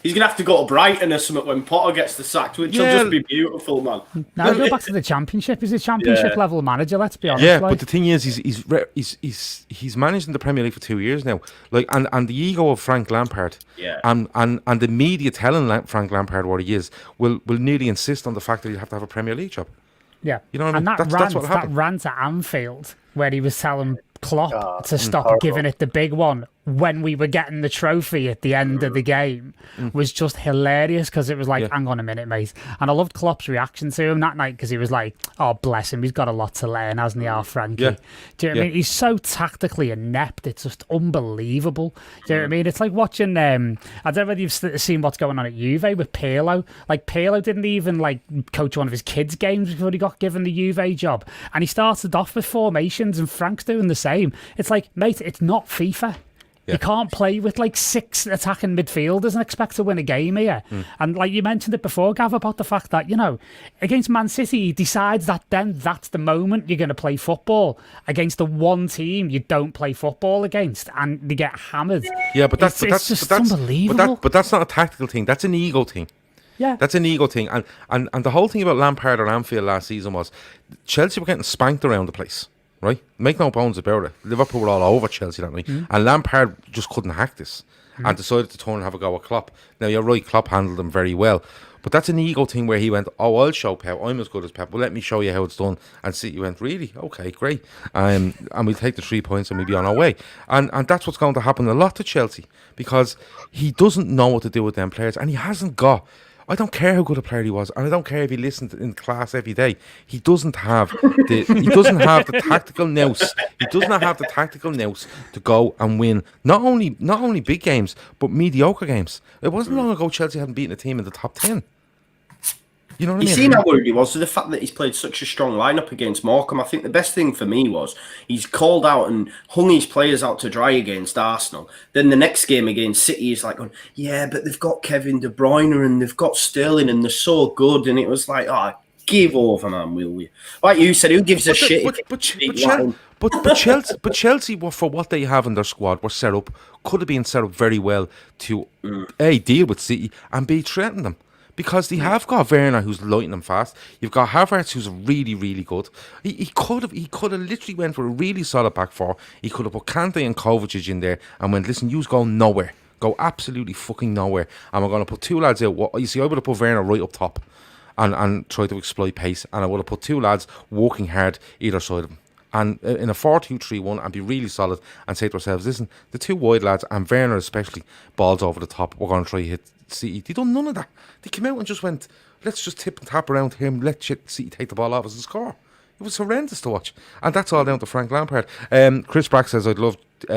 Speaker 3: He's going to have to go to Brighton or something when Potter gets the sack, which will just be beautiful, man.
Speaker 4: Now go back to the Championship. He's a Championship level manager. Let's be honest.
Speaker 1: Yeah, but the thing is, he's managed in the Premier League for 2 years now. Like, and the ego of Frank Lampard, and the media telling Frank Lampard what he is will nearly insist on the fact that you have to have a Premier League job.
Speaker 4: Yeah,
Speaker 1: you know what I mean.
Speaker 4: That's
Speaker 1: what happened.
Speaker 4: That rant at Anfield where he was telling Klopp to stop giving it the big one when we were getting the trophy at the end of the game was just hilarious because it was like, hang on a minute, mate. And I loved Klopp's reaction to him that night because he was like, oh, bless him, he's got a lot to learn, hasn't he, our Frankie? Do you know what I mean? He's so tactically inept, it's just unbelievable. Do you know what I mean? It's like watching, I don't know whether you've seen what's going on at Juve with Pirlo. Like, Pirlo didn't even coach one of his kids' games before he got given the Juve job. And he started off with formations and Frank's doing the same. It's like, mate, it's not FIFA. You can't play with 6 attacking midfielders and expect to win a game here. And like you mentioned it before, Gav, about the fact that, against Man City, he decides that then that's the moment you're going to play football against the one team you don't play football against, and they get hammered.
Speaker 1: Yeah, but that's
Speaker 4: unbelievable.
Speaker 1: But that's not a tactical thing. That's an ego thing.
Speaker 4: Yeah,
Speaker 1: that's an ego thing. And the whole thing about Lampard or Anfield last season was Chelsea were getting spanked around the place. Right? Make no bones about it. Liverpool were all over Chelsea that night. And Lampard just couldn't hack this and decided to turn and have a go at Klopp. Now, you're right, Klopp handled them very well. But that's an ego thing where he went, oh, I'll show Pep. I'm as good as Pep. Well, let me show you how it's done. And City went, really? Okay, great. And we'll take the 3 points and we'll be on our way. And that's what's going to happen a lot to Chelsea because he doesn't know what to do with them players. And he hasn't got... I don't care how good a player he was, and I don't care if he listened in class every day. He doesn't have the tactical nous. He does not have the tactical nous to go and win not only big games but mediocre games. It wasn't long ago Chelsea hadn't beaten a team in the top 10. You know what I mean?
Speaker 3: You seen how worried he was with the fact that he's played such a strong lineup against Morecambe. I think the best thing for me was he's called out and hung his players out to dry against Arsenal. Then the next game against City, he's like, yeah, but they've got Kevin De Bruyne and they've got Sterling and they're so good. And it was like, give over, man, will you? Like you said, who gives a shit?
Speaker 1: But Chelsea, for what they have in their squad, could have been set up very well to A, deal with City, and B, threaten them. Because they have got Werner, who's lighting them fast. You've got Havertz, who's really, really good. He could have literally went for a really solid back four. He could have put Kante and Kovacic in there and went, listen, you's going nowhere. Go absolutely fucking nowhere. And we're going to put two lads out. You see, I would have put Werner right up top and try to exploit pace. And I would have put two lads working hard either side of them. And in a 4-2-3-1 and be really solid and say to ourselves, listen, the two wide lads, and Werner especially, balls over the top, we're going to try to hit City. They done none of that. They came out and just went, let's just tip and tap around him, let City take the ball off us and score. It was horrendous to watch. And that's all down to Frank Lampard. Chris Brack says, I'd love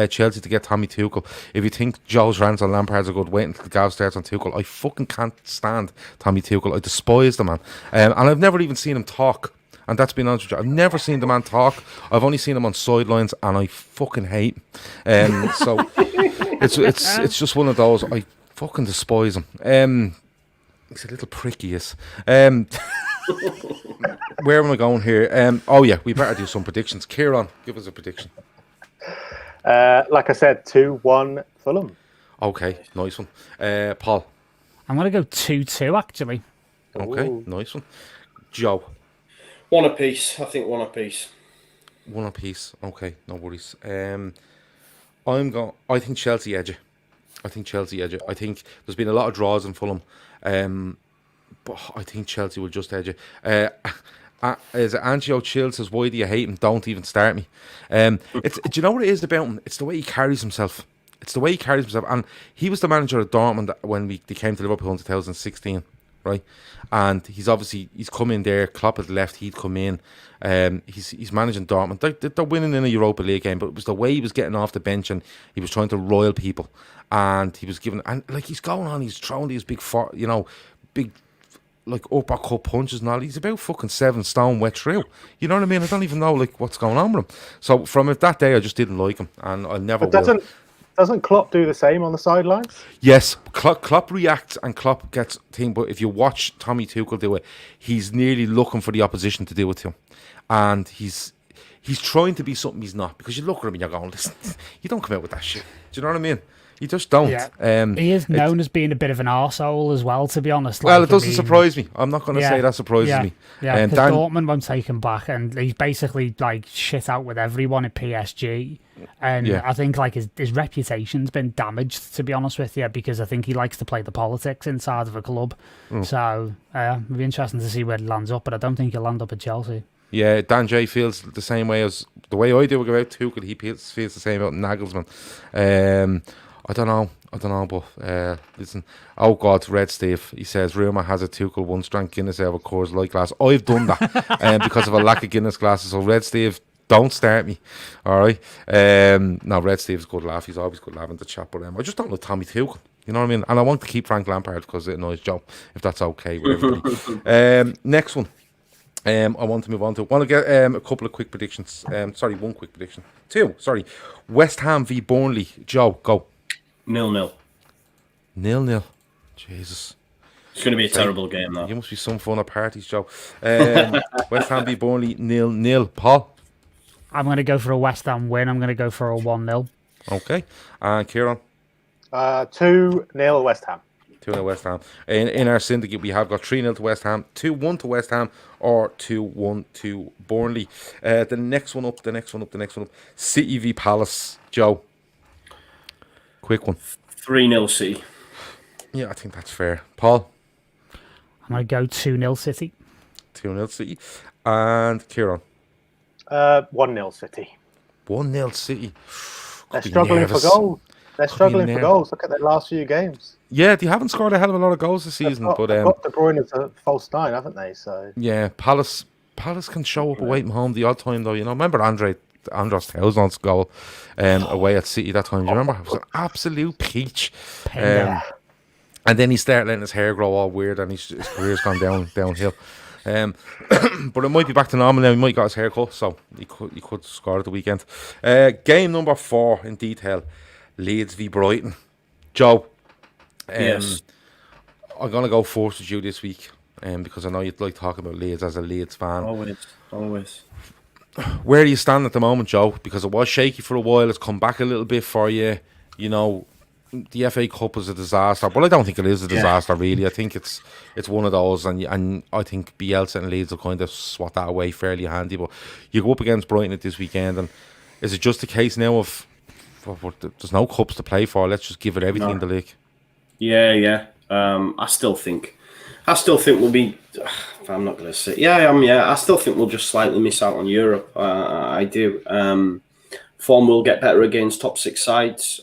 Speaker 1: Chelsea to get Tommy Tuchel. If you think Joe's rants on Lampard's are good, wait until the Gav starts on Tuchel. I fucking can't stand Tommy Tuchel. I despise the man. And I've never even seen him talk. And that's been honest with you. I've never seen the man talk. I've only seen him on sidelines, and I fucking hate him. So it's just one of those. I fucking despise him. He's a little prick, he is. Where am I going here? We better do some predictions. Kieran, give us a prediction.
Speaker 2: Like I said, 2-1 Fulham.
Speaker 1: Okay, nice one. Paul?
Speaker 4: I'm going to go 2-2, actually.
Speaker 1: Okay, nice one. Joe?
Speaker 3: One apiece. I think one apiece.
Speaker 1: One apiece. Okay, no worries. I think Chelsea edge it. I think there's been a lot of draws in Fulham, but I think Chelsea will just edge it. As Angio Chill says, why do you hate him? Don't even start me. Do you know what it is about him? It's the way he carries himself. And he was the manager of Dortmund when they came to Liverpool in 2016. Right, and he's come in there. Klopp had left, he'd come in. He's managing Dortmund. They're winning in a Europa League game, but it was the way he was getting off the bench and he was trying to roil people, and he was giving, and like he's going on, he's throwing these big like uppercut punches and all. He's about fucking 7 stone wet through. You know what I mean? I don't even know like what's going on with him. So from that day, I just didn't like him, and I never will.
Speaker 2: Doesn't Klopp do the same on the sidelines?
Speaker 1: Yes, Klopp reacts and Klopp gets thing. But if you watch Tommy Tuchel do it, he's nearly looking for the opposition to do it to him, and he's trying to be something he's not. Because you look at him and you're going, listen, you don't come out with that shit. Do you know what I mean? You just don't.
Speaker 4: Yeah. He is known as being a bit of an arsehole as well, to be honest.
Speaker 1: Well, it doesn't surprise me. I'm not going to say that surprises me.
Speaker 4: Yeah, because Dortmund won't take him back, and he's basically like shit out with everyone at PSG. And I think like his reputation's been damaged, to be honest with you, because I think he likes to play the politics inside of a club. So it'll be interesting to see where he lands up, but I don't think he'll land up at Chelsea. Yeah,
Speaker 1: Dan J feels the same way as the way I do about Tuchel. He feels the same about Nagelsmann. I don't know, but listen. Oh God, Red Steve. He says rumour has it Tuchel once drank Guinness out of a Coors Light glass. I've done that because of a lack of Guinness glasses. So Red Steve, don't start me. All right. No, Red Steve's a good laugh. He's always good laughing to chat, but I just don't like Tommy Tuchel. You know what I mean? And I want to keep Frank Lampard because it annoys Joe. If that's okay with everybody. Next one. I want to move on to. Want to get a couple of quick predictions. One quick prediction. 2. West Ham v Burnley. Joe, go.
Speaker 3: 0-0.
Speaker 1: 0-0. Jesus.
Speaker 3: It's going to be a terrible game, though.
Speaker 1: You must be some fun at parties, Joe. West Ham v Burnley, 0-0. Paul?
Speaker 4: I'm going to go for a West Ham win. I'm going to go for a 1-0.
Speaker 1: Okay. And Kieran?
Speaker 2: 2-0 West Ham.
Speaker 1: 2-0 West Ham. In our syndicate, we have got 3-0 to West Ham, 2-1 to West Ham, or 2-1 to Burnley. The next one up. City v Palace. Joe? Quick one.
Speaker 3: 3-0 City.
Speaker 1: Yeah, I think that's fair. Paul?
Speaker 4: I'm going to go 2-0 City.
Speaker 1: 2-0 City. And Kieran?
Speaker 2: 1-0 City.
Speaker 1: 1-0 City.
Speaker 2: They're struggling for goals. They're struggling for goals. Look at their last few games.
Speaker 1: Yeah, they haven't scored a hell of a lot of goals this season.
Speaker 2: They've got De Bruyne as a false nine, haven't they? So
Speaker 1: yeah, Palace can show up away from home the odd time though. You know, remember Andros Townsend's goal away at City that time? Do you remember? It was an absolute peach. And then he started letting his hair grow all weird, and his career's gone downhill. But it might be back to normal now. He might got his hair cut, so he could score at the weekend. Game number 4 in detail: Leeds v Brighton. Joe,
Speaker 3: Yes.
Speaker 1: I'm gonna go first with you this week, because I know you'd like talking about Leeds as a Leeds fan.
Speaker 3: Always.
Speaker 1: Where do you stand at the moment, Joe? Because it was shaky for a while. It's come back a little bit for you. You know, the FA Cup was a disaster. Well, I don't think it is a disaster, really. I think it's one of those, and I think Bielsa and Leeds will kind of swat that away fairly handy. But you go up against Brighton at this weekend, and is it just a case now of there's no cups to play for? Let's just give it everything in the league.
Speaker 3: Yeah. I still think we'll be. I'm not going to say. Yeah, I am. Yeah, I still think we'll just slightly miss out on Europe. I do. Form will get better against top 6 sides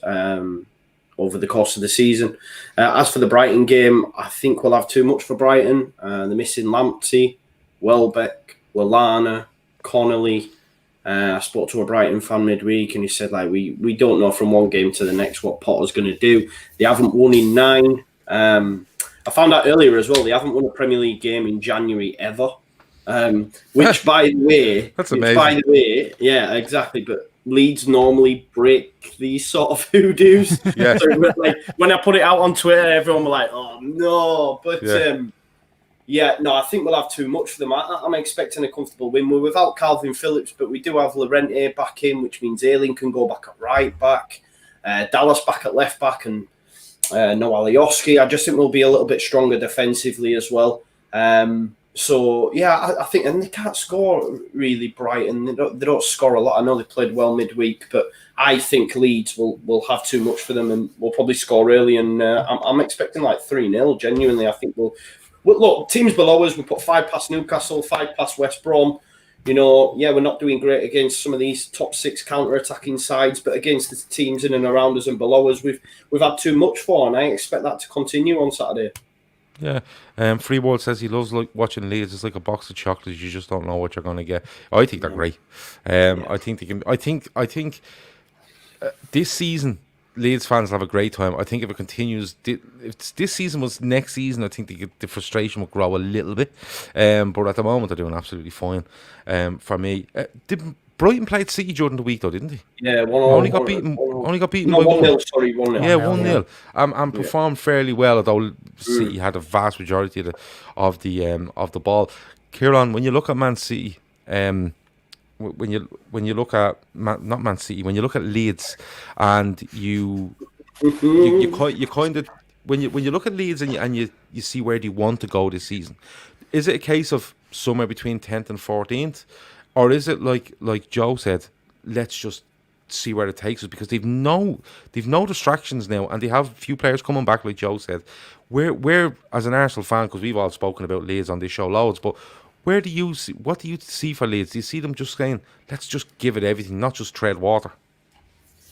Speaker 3: over the course of the season. As for the Brighton game, I think we'll have too much for Brighton. They're missing Lamptey, Welbeck, Lallana, Connolly. I spoke to a Brighton fan midweek, and he said, like, we don't know from one game to the next what Potter's going to do. They haven't won in 9. I found out earlier as well, they haven't won a Premier League game in January ever. Which, by the way,
Speaker 1: that's amazing.
Speaker 3: Yeah, exactly. But Leeds normally break these sort of hoodoos.
Speaker 1: Yeah.
Speaker 3: So, like, when I put it out on Twitter, everyone was like, "Oh no!" But no, I think we'll have too much for them. I'm expecting a comfortable win. We're without Calvin Phillips, but we do have Llorente back in, which means Ayling can go back at right back, Dallas back at left back, and no Alioski. I just think we'll be a little bit stronger defensively as well. So, yeah, I think, and they can't score really, Brighton. They don't score a lot. I know they played well midweek, but I think Leeds will have too much for them, and we'll probably score early. And I'm expecting like 3-0, genuinely. I think we'll look, teams below us, we put 5 past Newcastle, 5 past West Brom. You know, yeah, we're not doing great against some of these top 6 counter-attacking sides, but against the teams in and around us and below us, we've had too much for, and I expect that to continue on Saturday.
Speaker 1: Yeah, Freeworld says he loves watching Leeds. It's like a box of chocolates. You just don't know what you're going to get. I think they're great. I think they can. I think this season Leeds fans will have a great time. I think if it continues, if this season was next season, I think the frustration will grow a little bit. But at the moment, they're doing absolutely fine. For me, Brighton played City during the week, though, didn't they?
Speaker 3: Yeah,
Speaker 1: only got beaten by
Speaker 3: 1-0. Sorry, 1-0.
Speaker 1: Yeah, 1-0. And performed fairly well, although City had a vast majority of the ball. Kieran, when you look at Man City, when you look at not Man City, when you look at Leeds, and you kind of when you look at Leeds and you see where they want to go this season, is it a case of somewhere between 10th and 14th? Or is it like Joe said, let's just see where it takes us, because they've no distractions now, and they have a few players coming back, like Joe said. Where as an Arsenal fan, because we've all spoken about Leeds on this show loads, but what do you see for Leeds? Do you see them just saying, let's just give it everything, not just tread water?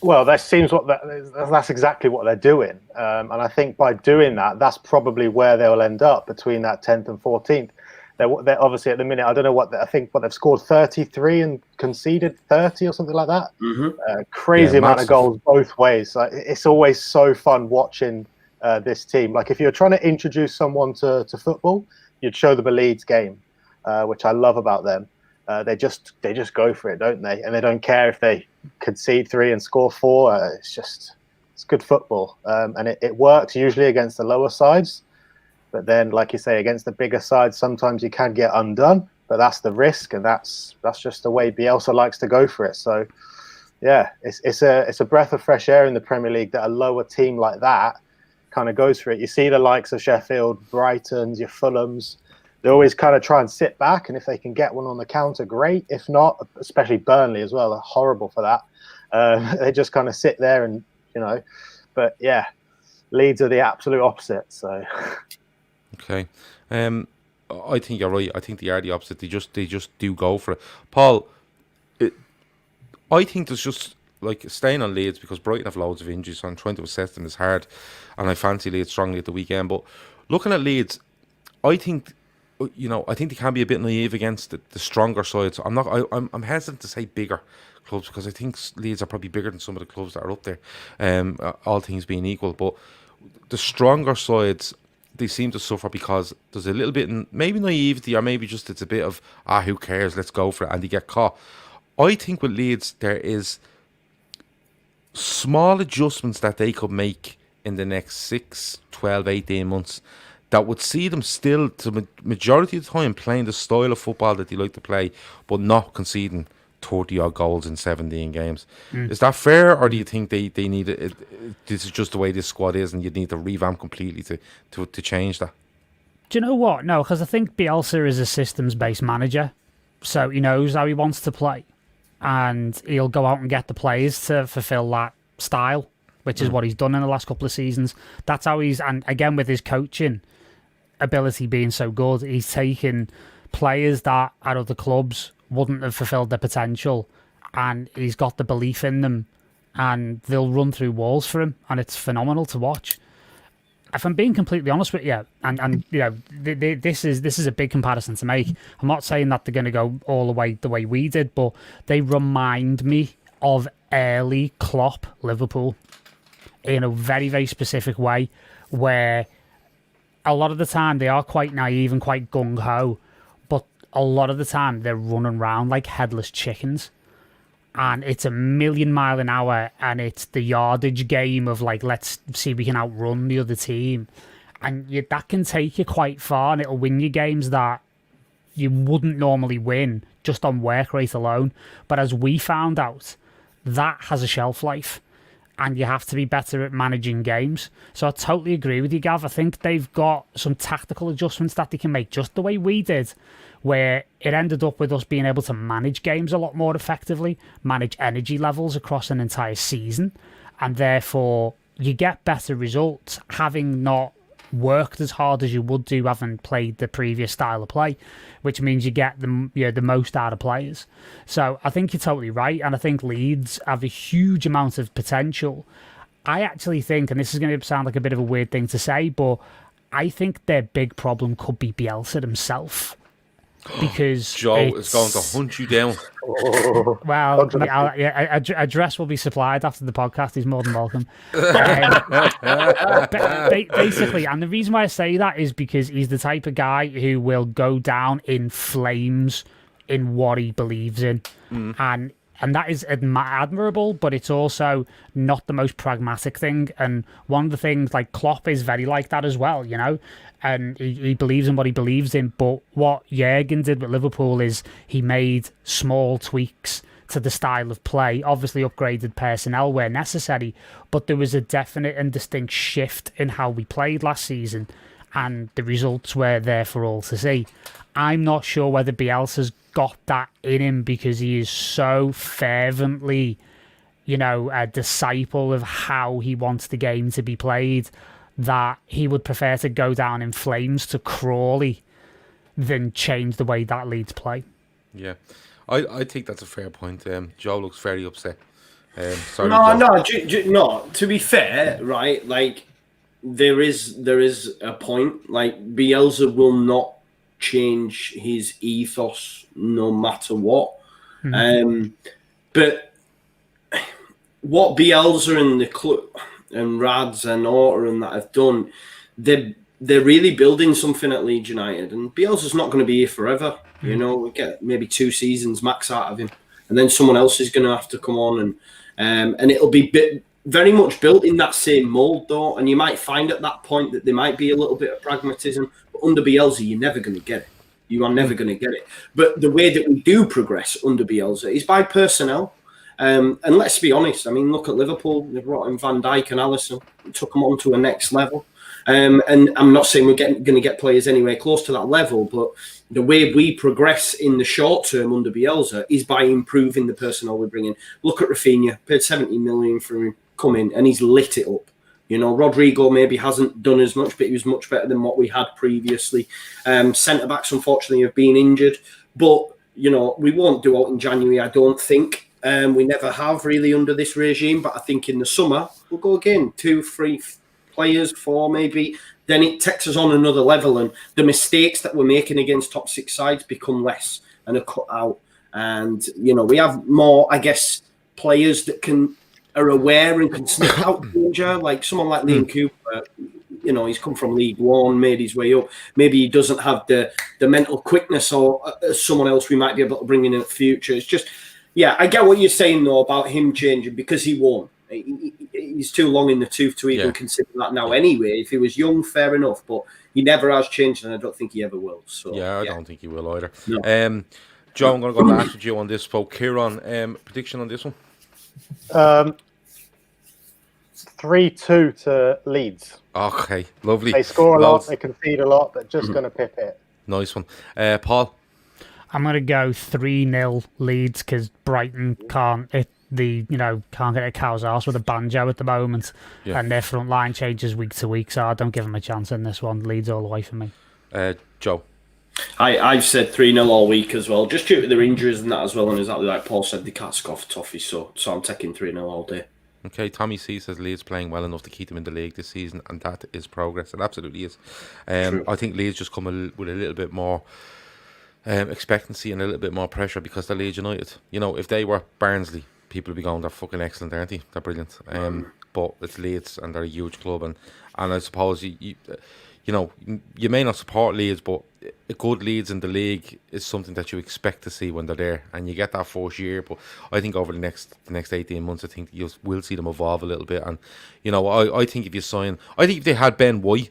Speaker 2: Well, that seems that's exactly what they're doing, and I think by doing that, that's probably where they'll end up, between that 10th and 14th. They're obviously at the minute, I don't know I think they've scored 33 and conceded 30 or something like that. Crazy amount of goals both ways. Like, it's always so fun watching this team. Like, if you're trying to introduce someone to football, you'd show them a Leeds game, which I love about them. They just go for it, don't they? And they don't care if they concede 3 and score 4. It's good football, and it works usually against the lower sides. But then, like you say, against the bigger sides, sometimes you can get undone. But that's the risk, and that's just the way Bielsa likes to go for it. So, yeah, it's a breath of fresh air in the Premier League that a lower team like that kind of goes for it. You see the likes of Sheffield, Brightons, your Fulhams. They always kind of try and sit back, and if they can get one on the counter, great. If not, especially Burnley as well, they're horrible for that. They just kind of sit there and, But, yeah, Leeds are the absolute opposite, so...
Speaker 1: Okay, I think you're right. I think they are the opposite. They just do go for it. Paul, I think there's just like staying on Leeds because Brighton have loads of injuries, so I'm trying to assess them as hard, and I fancy Leeds strongly at the weekend. But looking at Leeds, I think they can be a bit naive against the stronger sides. I'm hesitant to say bigger clubs because I think Leeds are probably bigger than some of the clubs that are up there. All things being equal, but the stronger sides, they seem to suffer because there's a little bit maybe naivety, or maybe just it's a bit of who cares, let's go for it, and they get caught. I think with Leeds there is small adjustments that they could make in the next 6, 12, 18 months that would see them still, to the majority of the time, playing the style of football that they like to play, but not conceding 30-odd goals in 17 games. Is that fair, or do you think they need it? This is just the way this squad is, and you need to revamp completely to change that?
Speaker 4: Do you know what? No, because I think Bielsa is a systems-based manager, so he knows how he wants to play, and he'll go out and get the players to fulfill that style, which is what he's done in the last couple of seasons. That's how and again, with his coaching ability being so good, he's taken players that at other clubs wouldn't have fulfilled their potential, and he's got the belief in them, and they'll run through walls for him, and it's phenomenal to watch. If I'm being completely honest with you, and this is a big comparison to make. I'm not saying that they're going to go all the way we did, but they remind me of early Klopp Liverpool in a very, very specific way, where a lot of the time they are quite naive and quite gung-ho, but a lot of the time they're running around like headless chickens. And it's a million mile an hour, and it's the yardage game of like, let's see if we can outrun the other team. And that can take you quite far, and it'll win you games that you wouldn't normally win just on work rate alone. But as we found out, that has a shelf life, and you have to be better at managing games. So I totally agree with you, Gav. I think they've got some tactical adjustments that they can make, just the way we did, where it ended up with us being able to manage games a lot more effectively, manage energy levels across an entire season, and therefore you get better results having not worked as hard as you would do having played the previous style of play, which means you get the most out of players. So I think you're totally right, and I think Leeds have a huge amount of potential. I actually think, and this is going to sound like a bit of a weird thing to say, but I think their big problem could be Bielsa himself. Because
Speaker 1: Joe is going to hunt you down.
Speaker 4: Well, a dress will be supplied after the podcast. He's more than welcome. Basically, and the reason why I say that is because he's the type of guy who will go down in flames in what he believes in. And that is admirable, but it's also not the most pragmatic thing. And one of the things, like Klopp is very like that as well, and he believes in what he believes in. But what Jurgen did with Liverpool is he made small tweaks to the style of play, obviously upgraded personnel where necessary, but there was a definite and distinct shift in how we played last season, and the results were there for all to see. I'm not sure whether Bielsa's got that in him because he is so fervently, a disciple of how he wants the game to be played, that he would prefer to go down in flames to Crawley than change the way that Leeds play.
Speaker 1: Yeah, I think that's a fair point. Joe looks very upset. Sorry,
Speaker 3: No. To be fair, right? Like there is a point. Like Bielsa will not change his ethos no matter what. But what Bielsa and the club and Rads and Orta and that have done, they're really building something at Leeds United, and Bielsa's not going to be here forever. We get maybe 2 seasons max out of him, and then someone else is going to have to come on, and it'll be very much built in that same mould though. And you might find at that point that there might be a little bit of pragmatism, but under Bielsa you're never going to get it. You are never going to get it. But the way that we do progress under Bielsa is by personnel. And let's be honest, I mean, look at Liverpool. They brought in Van Dijk and Alisson, took them on to a next level. And I'm not saying we're going to get players anywhere close to that level, but the way we progress in the short term under Bielsa is by improving the personnel we bring in. Look at Rafinha, paid 70 million for him, come in, and he's lit it up. Rodrigo maybe hasn't done as much, but he was much better than what we had previously. Centre-backs, unfortunately, have been injured. But, we won't do out in January, I don't think. We never have really under this regime, but I think in the summer we'll go again, 2, 3 players, 4 maybe. Then it takes us on another level, and the mistakes that we're making against top 6 sides become less and are cut out. And we have more, I guess, players that are aware and can sniff out danger, like someone like Liam Cooper. He's come from League One, made his way up. Maybe he doesn't have the mental quickness or someone else we might be able to bring in the future. It's just, I get what you're saying, though, about him changing because he won. He's too long in the tooth to even consider that now anyway. If he was young, fair enough, but he never has changed, and I don't think he ever will. So
Speaker 1: I don't think he will either.
Speaker 3: No.
Speaker 1: Joe, I'm going to go back with you on this. So, Kieran, prediction on this one?
Speaker 2: 3-2 to Leeds.
Speaker 1: Okay, lovely.
Speaker 2: They score a lot, they concede a lot, but just going to pip it.
Speaker 1: Nice one. Paul?
Speaker 4: I'm going to go 3-0 Leeds because Brighton can't get a cow's arse with a banjo at the moment, and their front line changes week to week, so I don't give them a chance in this one. Leeds all the way for me.
Speaker 1: Joe?
Speaker 3: I've said 3-0 all week as well, just due to their injuries and that as well, and exactly like Paul said, they can't scoff toffee, so I'm taking 3-0 all day.
Speaker 1: Okay, Tommy C says Leeds playing well enough to keep them in the league this season, and that is progress. It absolutely is. I think Leeds just come with a little bit more expectancy and a little bit more pressure because they're Leeds United. If they were Barnsley, people would be going, they're fucking excellent, aren't they? They're brilliant. But it's Leeds, and they're a huge club, and I suppose you may not support Leeds, but a good Leeds in the league is something that you expect to see when they're there, and you get that first year. But I think over the next 18 months, I think you will see them evolve a little bit. And I think if they had Ben White,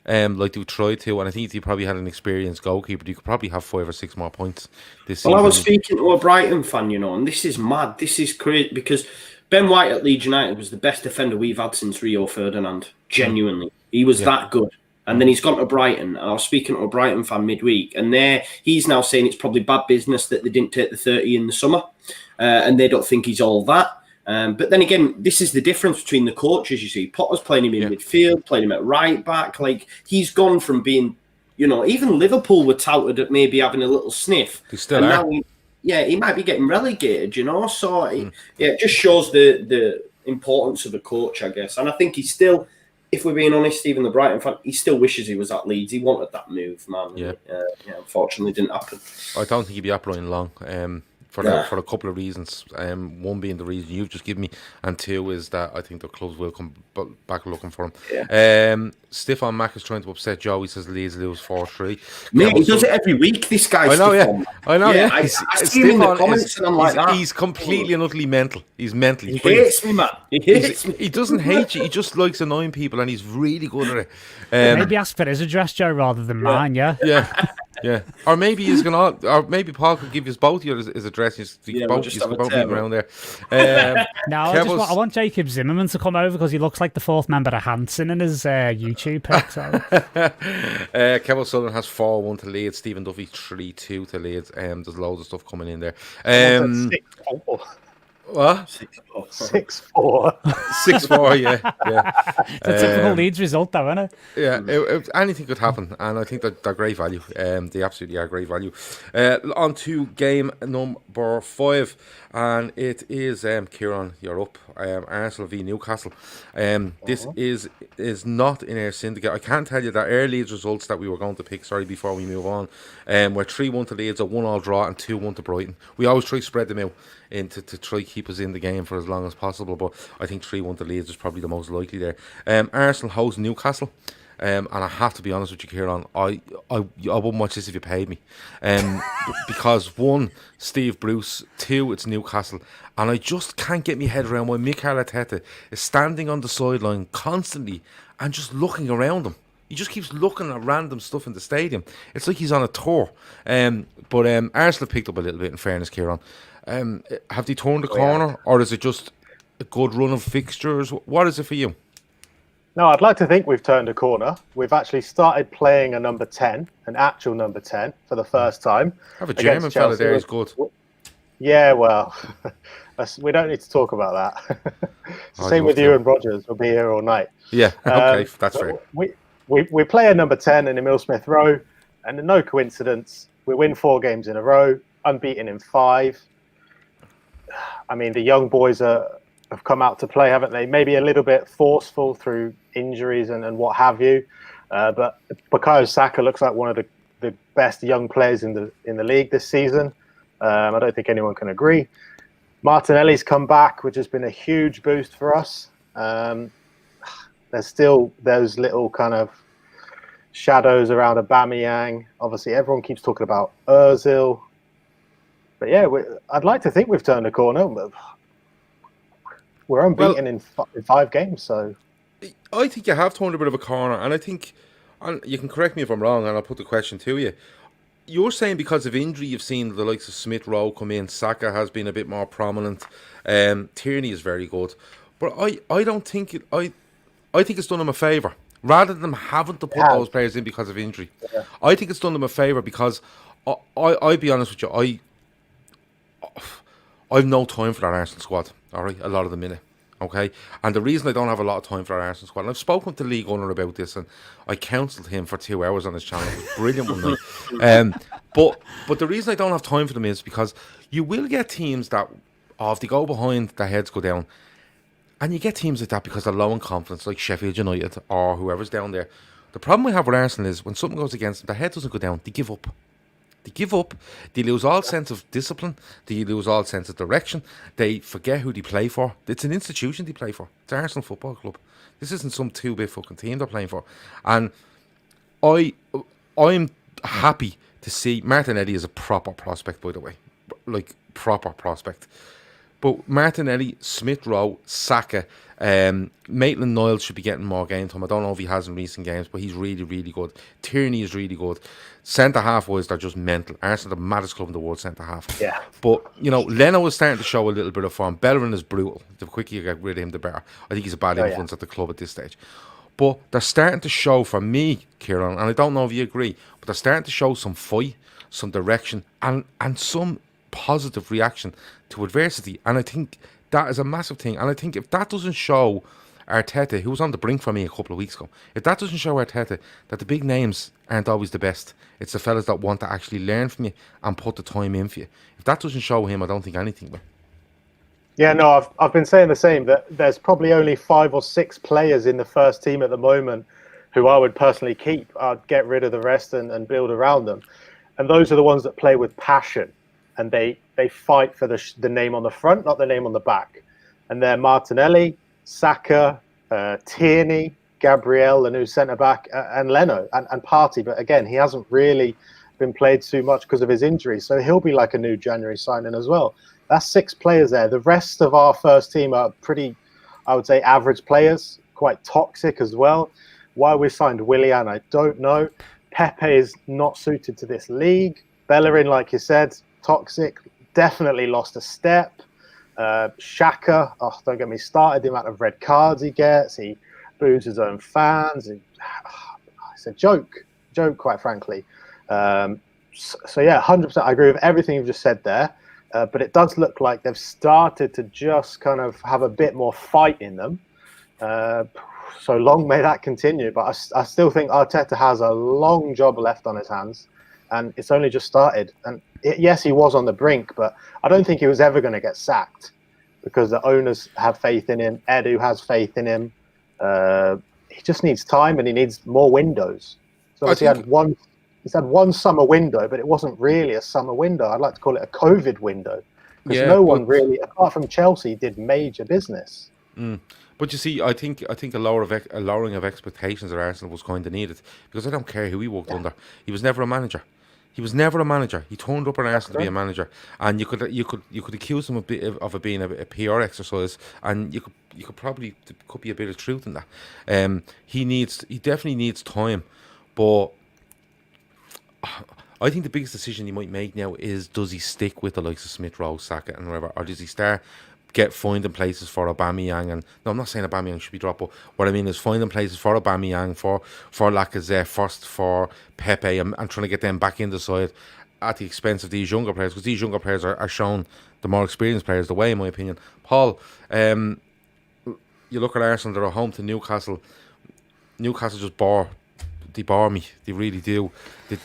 Speaker 1: like they tried to, and I think if you probably had an experienced goalkeeper, you could probably have 5 or 6 more points this season.
Speaker 3: Well, I was speaking to a Brighton fan, and this is mad. This is crazy because Ben White at Leeds United was the best defender we've had since Rio Ferdinand. Genuinely, he was that good. And then he's gone to Brighton. And I was speaking to a Brighton fan midweek, and he's now saying it's probably bad business that they didn't take the 30 in the summer, and they don't think he's all that. But then again, this is the difference between the coaches. You see, Potter's playing him in midfield, playing him at right back. Like, he's gone from being, even Liverpool were touted at maybe having a little sniff.
Speaker 1: He still are.
Speaker 3: Now he might be getting relegated. So it just shows the importance of a coach, I guess. And I think he's still. If we're being honest, even the Brighton fan, he still wishes he was at Leeds. He wanted that move, man. Unfortunately, it didn't happen.
Speaker 1: I don't think he'd be up running long for a couple of reasons. One being the reason you've just given me, and 2 is that I think the clubs will come back looking for him. Stefan Mack is trying to upset Joe. He says Leeds lose 4-3.
Speaker 3: Mate, he does it every week, this guy.
Speaker 1: I know, I know,
Speaker 3: I see him in the comments and I'm like that.
Speaker 1: He's completely and utterly mental. He's mentally.
Speaker 3: He hates me, man. He hates me.
Speaker 1: He doesn't hate you. He just likes annoying people, and he's really good at it.
Speaker 4: Maybe ask for his address, Joe, rather than mine.
Speaker 1: Yeah. Or maybe maybe Paul could give us both your his address. You both meet around there.
Speaker 4: I want Jacob Zimmerman to come over because he looks like the 4th member of Hanson in his YouTube pic. So.
Speaker 1: Kevin Sutherland has 4-1 to Leeds. Stephen Duffy 3-2 to Leeds. There's loads of stuff coming in there.
Speaker 2: 6-4.
Speaker 1: What?
Speaker 2: 6-4.
Speaker 1: 6-4, yeah.
Speaker 4: It's a typical Leeds result, though, isn't it?
Speaker 1: Yeah, anything could happen, and I think that they're great value. They absolutely are great value. On to game number 5, and it is Kieran, you're up. Arsenal v Newcastle. This is not in our syndicate. I can't tell you that our Leeds results that we were going to pick. Sorry, before we move on, we're 3-1 to Leeds, a 1-1 draw, and 2-1 to Brighton. We always try to spread them out to try keep us in the game for as long as possible, but I think 3-1 to Leeds is probably the most likely there. Arsenal host Newcastle. And I have to be honest with you, Kieran, I wouldn't watch this if you paid me. Because 1, Steve Bruce, 2, it's Newcastle, and I just can't get my head around why Mikel Arteta is standing on the sideline constantly and just looking around him. He just keeps looking at random stuff in the stadium. It's like he's on a tour. But Arsenal picked up a little bit, in fairness, Kieran. Have they turned the corner, or is it just a good run of fixtures? What is it for you?
Speaker 2: No, I'd like to think we've turned a corner. We've actually started playing a number 10, an actual number 10, for the first time.
Speaker 1: Have a German fella there, he's good.
Speaker 2: Yeah, well, we don't need to talk about that. Same with you and Rogers. We'll be here all night.
Speaker 1: Yeah, okay, that's fair.
Speaker 2: We play a number 10 in Emile Smith Rowe, and no coincidence, we win 4 games in a row, unbeaten in 5. I mean, the young boys have come out to play, haven't they? Maybe a little bit forceful through injuries and what have you. But Bukayo Saka looks like one of the best young players in the league this season. I don't think anyone can agree. Martinelli's come back, which has been a huge boost for us. There's still those little kind of shadows around Aubameyang. Obviously, everyone keeps talking about Ozil. But yeah, I'd like to think we've turned a corner. But we're unbeaten in 5 games, so...
Speaker 1: I think you have turned a bit of a corner, and I think, and you can correct me if I'm wrong, and I'll put the question to you. You're saying because of injury, you've seen the likes of Smith Rowe come in, Saka has been a bit more prominent, Tierney is very good, but I don't think I think it's done him a favour rather than them having to put those players in because of injury. Yeah. I think it's done them a favour because I'll be honest with you, I've no time for that Arsenal squad. All right, a lot of them in it. Okay, and the reason I don't have a lot of time for our Arsenal squad, and I've spoken to the league owner about this, and I counselled him for 2 hours on his channel. It was brilliant one night. But the reason I don't have time for them is because you will get teams that, if they go behind, their heads go down, and you get teams like that because they're low in confidence, like Sheffield United or whoever's down there. The problem we have with Arsenal is when something goes against them, their head doesn't go down; they give up. They give up, they lose all sense of discipline, they lose all sense of direction, they forget who they play for. It's an institution they play for. It's Arsenal Football Club. This isn't some 2-bit fucking team they're playing for. And I'm happy to see Martinelli is a proper prospect, by the way. Like, proper prospect. But Martinelli, Smith Rowe, Saka, Maitland-Niles should be getting more game time. I don't know if he has in recent games, but he's really, really good. Tierney is really good. Centre-half wise, they're just mental. Arsenal, the maddest club in the world, centre-half. Yeah. But, you know, Leno is starting to show a little bit of form. Bellerin is brutal. The quicker you get rid of him, the better. I think he's a bad influence at the club at this stage. But they're starting to show, for me, Kieran, and I don't know if you agree, but they're starting to show some fight, some direction, and some positive reaction to adversity. And I think that is a massive thing. And I think if that doesn't show Arteta, who was on the brink for me a couple of weeks ago, if that doesn't show Arteta that the big names aren't always the best, it's the fellas that want to actually learn from you and put the time in for you. If that doesn't show him, I don't think anything will.
Speaker 2: Yeah, no, I've been saying the same, that there's probably only 5 or 6 players in the first team at the moment who I would personally keep. I'd get rid of the rest and build around them. And those are the ones that play with passion. And they fight for the name on the front, not the name on the back. And they're Martinelli, Saka, Tierney, Gabriel, the new centre-back, and Leno, and Partey. But again, he hasn't really been played too much because of his injury. So he'll be like a new January signing as well. That's 6 players there. The rest of our first team are pretty, I would say, average players, quite toxic as well. Why we signed Willian, I don't know. Pepe is not suited to this league. Bellerin, like you said, toxic, definitely lost a step. Xhaka, don't get me started, the amount of red cards he gets, he boos his own fans. It's a joke, quite frankly. So yeah, 100% I agree with everything you've just said there. But it does look like they've started to just kind of have a bit more fight in them. So long may that continue. But I still think Arteta has a long job left on his hands. And it's only just started. And yes, he was on the brink, but I don't think he was ever going to get sacked because the owners have faith in him. Edu has faith in him. He just needs time and he needs more windows. So he had one summer window, but it wasn't really a summer window. I'd like to call it a COVID window because no one really, apart from Chelsea, did major business.
Speaker 1: But you see, I think a lowering of expectations at Arsenal was kind of needed because I don't care who he worked under. He was never a manager. He turned up at Arsenal to be a manager, and you could accuse him of it being a PR exercise, and you could probably, there could be a bit of truth in that. He definitely needs time, but I think the biggest decision he might make now is, does he stick with the likes of Smith Rowe, Saka, and whatever, or does he start finding places for Aubameyang? And no, I'm not saying Aubameyang should be dropped, but what I mean is finding places for Aubameyang, for Lacazette, first for Pepe, and trying to get them back in the side at the expense of these younger players, because these younger players are shown the more experienced players the way, in my opinion. Paul, you look at Arsenal, they're at home to Newcastle. Newcastle just bore they bore me. They really do. They're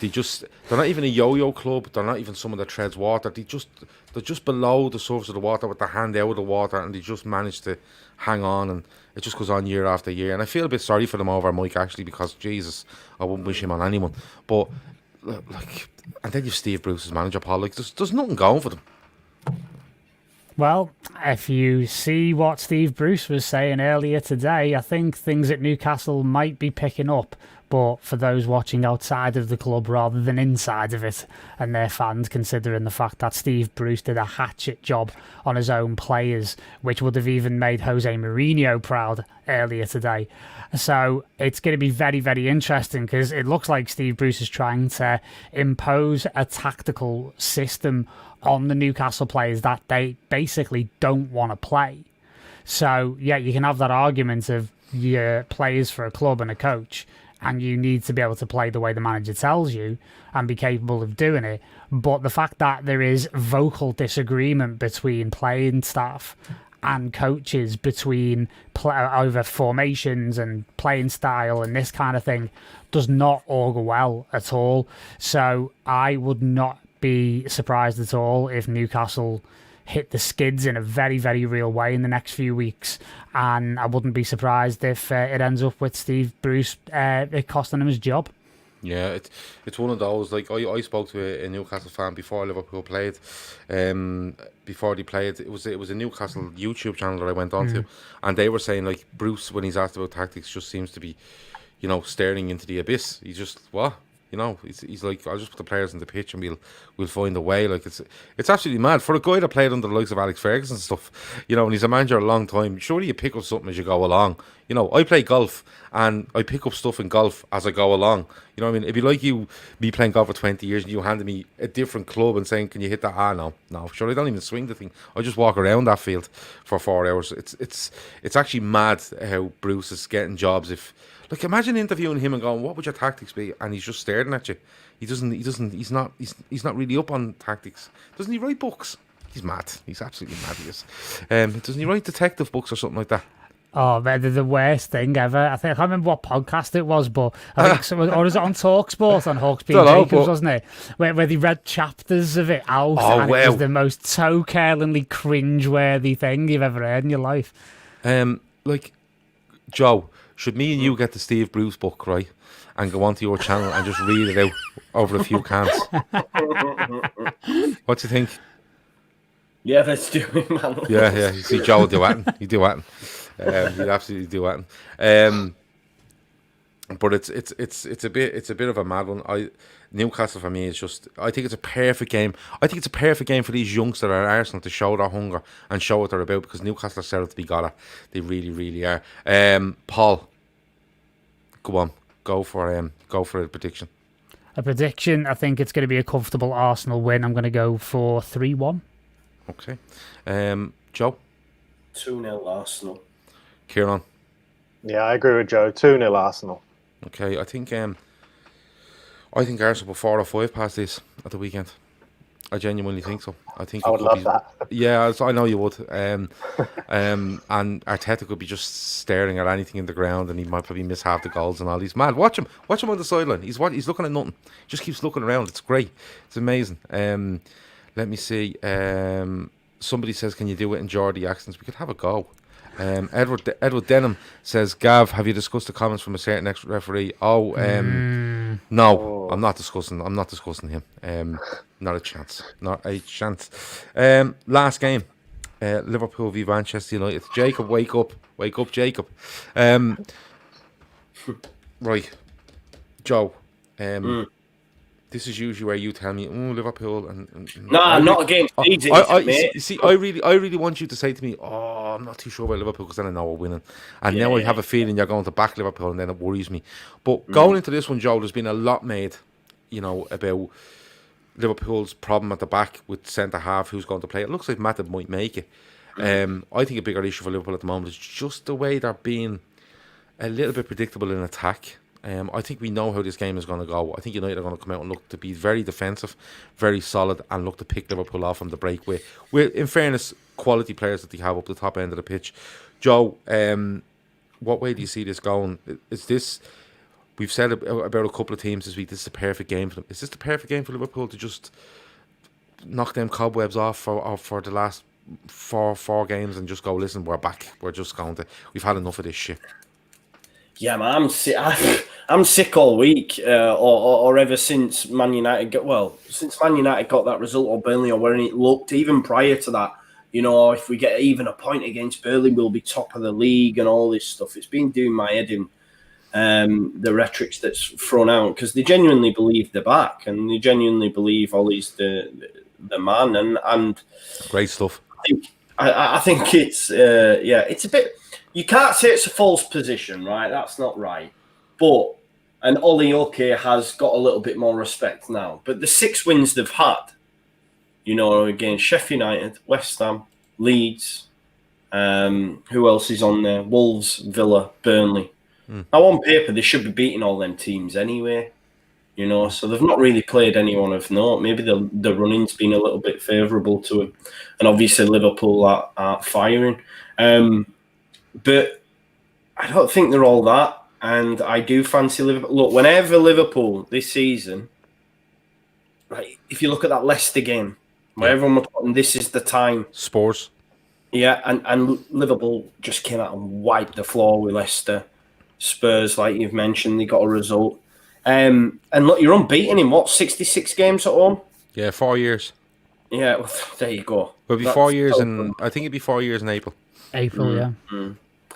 Speaker 1: not even a yo-yo club. They're not even someone that treads water. They're just below the surface of the water with their hand out of the water, and they just manage to hang on, and it just goes on year after year. And I feel a bit sorry for them over Mike, actually, because Jesus, I wouldn't wish him on anyone. But like, and then you've Steve Bruce as manager, Paul. Like, there's nothing going for them.
Speaker 4: Well, if you see what Steve Bruce was saying earlier today, I think things at Newcastle might be picking up. But for those watching outside of the club rather than inside of it, and their fans, considering the fact that Steve Bruce did a hatchet job on his own players, which would have even made Jose Mourinho proud earlier today. So it's going to be very, very interesting, because it looks like Steve Bruce is trying to impose a tactical system on the Newcastle players that they basically don't want to play. So, yeah, you can have that argument of your players for a club and a coach, and you need to be able to play the way the manager tells you and be capable of doing it. But the fact that there is vocal disagreement between playing staff and coaches between over formations and playing style and this kind of thing does not augur well at all. So I would not be surprised at all if Newcastle hit the skids in a very, very real way in the next few weeks, and I wouldn't be surprised if it ends up with Steve Bruce it costing him his job.
Speaker 1: Yeah, it's one of those. Like, I spoke to a Newcastle fan before Liverpool played. Before they played, it was a Newcastle YouTube channel that I went on to, and they were saying, like, Bruce, when he's asked about tactics, just seems to be, staring into the abyss. He's just, what? He's like, I'll just put the players in the pitch and we'll find a way. Like, it's absolutely mad for a guy that played under the likes of Alex Ferguson and stuff. And he's a manager a long time. Surely you pick up something as you go along. I play golf and I pick up stuff in golf as I go along. You know what I mean? It'd be like me playing golf for 20 years and you handed me a different club and saying, "Can you hit that?" No. Sure, I don't even swing the thing. I just walk around that field for 4 hours. It's actually mad how Bruce is getting jobs. Like, imagine interviewing him and going, "What would your tactics be?" And he's just staring at you. He's not really up on tactics. Doesn't he write books? He's mad. He's absolutely mad. He is. Doesn't he write detective books or something like that?
Speaker 4: Oh, they're the worst thing ever. I can't remember what podcast it was, but I think or was it on TalkSport on Hawksby and Jacobs, wasn't it? Where they read chapters of it out, and it was the most toe-curlingly cringe-worthy thing you've ever heard in your life.
Speaker 1: Like, Joe, should me and you get the Steve Bruce book, right, and go onto your channel and just read it out over a few cans? What do you think?
Speaker 3: Yeah, let's do it, man.
Speaker 1: Yeah. You see, Joe will do that. He'd do that. He'd absolutely do that. But it's a bit of a mad one. Newcastle for me is just, I think it's a perfect game. I think it's a perfect game for these youngsters at Arsenal to show their hunger and show what they're about, because Newcastle are set up to be got at. They really, really are. Paul, go on, go for a prediction.
Speaker 4: A prediction, I think it's going to be a comfortable Arsenal win. I'm going to go for 3-1.
Speaker 1: Okay. Joe?
Speaker 3: 2-0 Arsenal.
Speaker 1: Kieran?
Speaker 2: Yeah, I agree with Joe. 2-0 Arsenal.
Speaker 1: Okay, I think Arsenal put 4 or 5 past this at the weekend. I genuinely think so. I think
Speaker 2: I would love that.
Speaker 1: Yeah, I know you would. And Arteta could be just staring at anything in the ground, and he might probably miss half the goals and all. He's mad. Watch him on the sideline. He's looking at nothing. Just keeps looking around. It's great. It's amazing. Let me see. Somebody says, "Can you do it in Geordie accents?" We could have a go. Edward Denham says, "Gav, have you discussed the comments from a certain ex-referee?" No, I'm not discussing him. Not a chance. Last game, Liverpool v Manchester United. Jacob, wake up, Jacob. Right, Joe. This is usually where you tell me, Liverpool
Speaker 3: not against these.
Speaker 1: I really want you to say to me, I'm not too sure about Liverpool, because then I know we're winning. And now I have a feeling you're going to back Liverpool, and then it worries me. But going into this one, Joe, there's been a lot made, about Liverpool's problem at the back with centre half, who's going to play. It looks like Matip might make it. I think a bigger issue for Liverpool at the moment is just the way they're being a little bit predictable in attack. I think we know how this game is going to go. I think United are going to come out and look to be very defensive, very solid, and look to pick Liverpool off from the break with in fairness, quality players that they have up the top end of the pitch. Joe, what way do you see this going? Is this we've said about a couple of teams this week. This is the perfect game for them. Is this the perfect game for Liverpool to just knock them cobwebs off for the last four games and just go, listen, we're back. We've had enough of this shit.
Speaker 3: Yeah, man, I'm sick all week, or ever since Man United since Man United got that result, or Burnley, or where it looked, even prior to that, if we get even a point against Burnley, we'll be top of the league and all this stuff. It's been doing my head in, the rhetoric that's thrown out, because they genuinely believe they're back, and they genuinely believe Ollie's the man, and
Speaker 1: great stuff.
Speaker 3: I think it's it's a bit. You can't say it's a false position, right? That's not right. And Ollie has got a little bit more respect now. But the 6 wins they've had, against Sheffield United, West Ham, Leeds, who else is on there? Wolves, Villa, Burnley. Now, on paper, they should be beating all them teams anyway. So they've not really played anyone of note. Maybe the running's been a little bit favourable to them. And obviously Liverpool are firing. But I don't think they're all that. And I do fancy Liverpool. Look, whenever Liverpool this season, right, if you look at that Leicester game, where everyone was talking, this is the time.
Speaker 1: Spurs.
Speaker 3: Yeah, and Liverpool just came out and wiped the floor with Leicester. Spurs, like you've mentioned, they got a result. And look, you're unbeaten in 66 games at home?
Speaker 1: Yeah, 4 years.
Speaker 3: Yeah, well, there you go.
Speaker 1: It'll be 4 years, and I think it'd be 4 years in April.
Speaker 4: Yeah.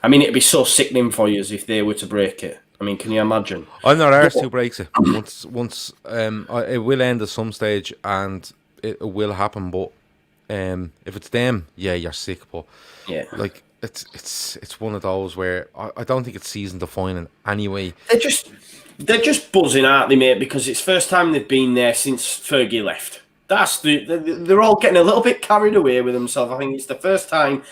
Speaker 3: I mean, it'd be so sickening for you if they were to break it. I mean, can you imagine?
Speaker 1: I'm not ours who breaks it. Once it will end at some stage, and it will happen. But if it's them, yeah, you're sick. But
Speaker 3: yeah,
Speaker 1: like it's one of those where I don't think it's season defining anyway.
Speaker 3: They're just buzzing, aren't they, mate? Because it's first time they've been there since Fergie left. They're all getting a little bit carried away with themselves. I think it's the first time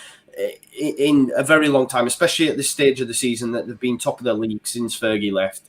Speaker 3: in a very long time, especially at this stage of the season, that they've been top of the league since Fergie left.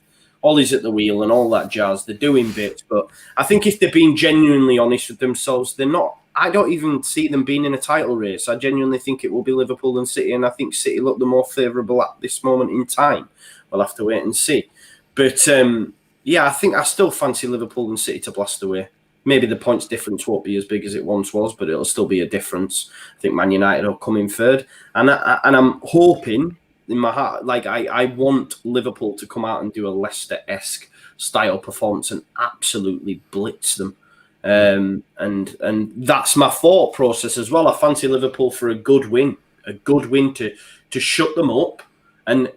Speaker 3: Ollie's at the wheel and all that jazz. They're doing bits, but I think if they're being genuinely honest with themselves, they're not. I don't even see them being in a title race. I genuinely think it will be Liverpool and City, and I think City look the more favourable at this moment in time. We'll have to wait and see. But I think I still fancy Liverpool and City to blast away. Maybe the points difference won't be as big as it once was, but it'll still be a difference. I think Man United will come in third. And I'm hoping in my heart, like I want Liverpool to come out and do a Leicester-esque style performance and absolutely blitz them. And that's my thought process as well. I fancy Liverpool for a good win to shut them up and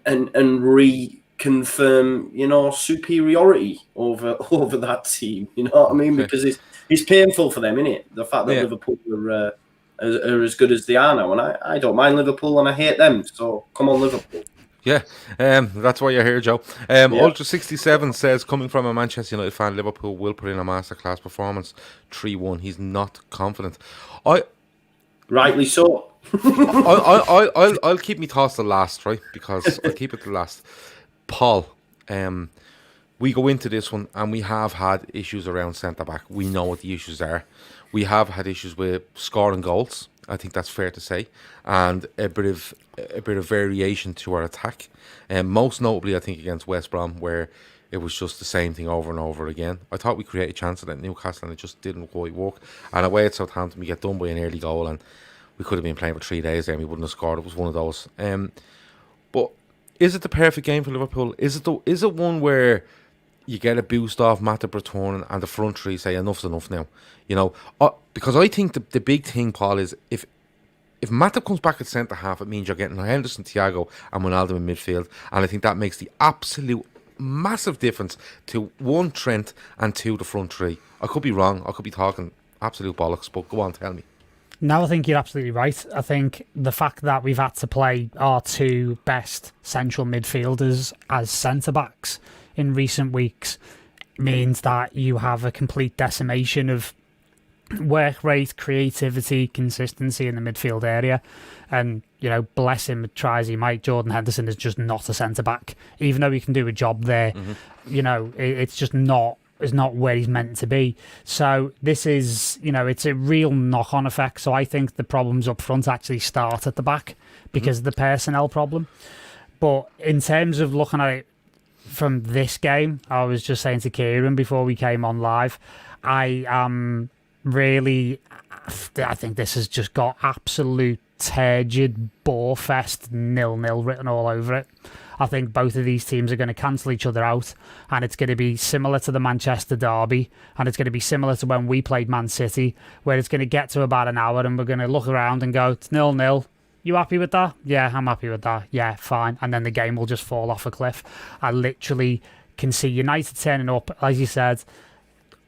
Speaker 3: reconfirm, superiority over that team. You know what I mean? Because it's painful for them, isn't it? The fact that Liverpool are as good as they are now, and I don't mind Liverpool and I hate them. So come on, Liverpool.
Speaker 1: Yeah, that's why you're here, Joe. Ultra67 says, coming from a Manchester United fan, Liverpool will put in a masterclass performance. 3-1. He's not confident.
Speaker 3: Rightly so.
Speaker 1: I'll keep me thoughts to last, right? Because I'll keep it to last. Paul, we go into this one and we have had issues around centre-back. We know what the issues are. We have had issues with scoring goals. I think that's fair to say, and a bit of variation to our attack. Most notably, I think against West Brom, where it was just the same thing over and over again. I thought we created chances at Newcastle, and it just didn't quite work. And away at Southampton, we get done by an early goal, and we could have been playing for 3 days there, and we wouldn't have scored. It was one of those. But is it the perfect game for Liverpool? Is it one where you get a boost off Matip return and the front three say enough's enough now? Because I think the big thing, Paul, is if Matip comes back at centre half, it means you're getting Henderson, THIAGO and Wijnaldum in midfield, and I think that makes the absolute massive difference to 1, Trent, and 2, the front three. I could be wrong. I could be talking absolute bollocks, but go on, tell me.
Speaker 4: No, I think you're absolutely right. I think the fact that we've had to play our 2 best central midfielders as centre-backs in recent weeks means that you have a complete decimation of work rate, creativity, consistency in the midfield area. And, bless him, try as he might, Jordan Henderson is just not a centre-back. Even though he can do a job there, it's just not where he's meant to be. So this is, it's a real knock-on effect. So I think the problems up front actually start at the back because of the personnel problem. But in terms of looking at it from this game, I was just saying to Kieran before we came on live, I think this has just got absolute turgid bore-fest 0-0 written all over it. I think both of these teams are going to cancel each other out, and it's going to be similar to the Manchester derby, and it's going to be similar to when we played Man City, where it's going to get to about an hour and we're going to look around and go, it's 0-0. You happy with that? Yeah, I'm happy with that. Yeah, fine. And then the game will just fall off a cliff. I literally can see United turning up, as you said,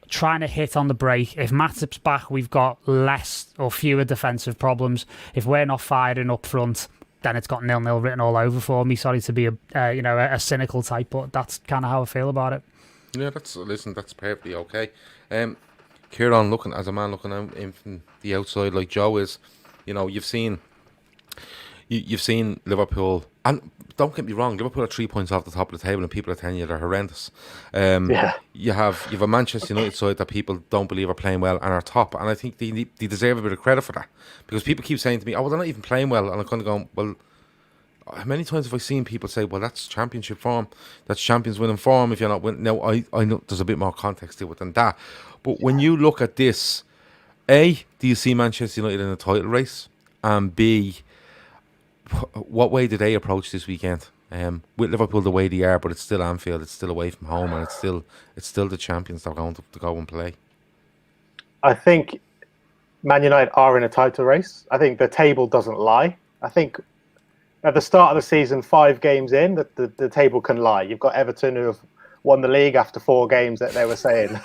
Speaker 4: trying to hit on the break. If Matip's back, we've got less or fewer defensive problems. If we're not firing up front, then it's got 0-0 written all over for me. Sorry to be a cynical type, but that's kind of how I feel about it.
Speaker 1: Yeah, that's perfectly okay. Kieran, as a man looking out in from the outside like Joe is, you've seen Liverpool, and don't get me wrong, Liverpool are 3 points off the top of the table and people are telling you they're horrendous. You have a Manchester United side that people don't believe are playing well and are top, and I think they deserve a bit of credit for that, because people keep saying to me, oh, well, they're not even playing well, and I'm kind of going, well, how many times have I seen people say, well, that's championship form, that's champions winning form if you're not winning. Now, I know there's a bit more context to it than that, but when you look at this, A, do you see Manchester United in a title race, and B, what way do they approach this weekend? With Liverpool the way they are, but it's still Anfield, it's still away from home, and it's still the champions that are going to go and play.
Speaker 2: I think Man United are in a title race. I think the table doesn't lie. I think at the start of the season, 5 games in, the table can lie. You've got Everton who have won the league after 4 games that they were saying.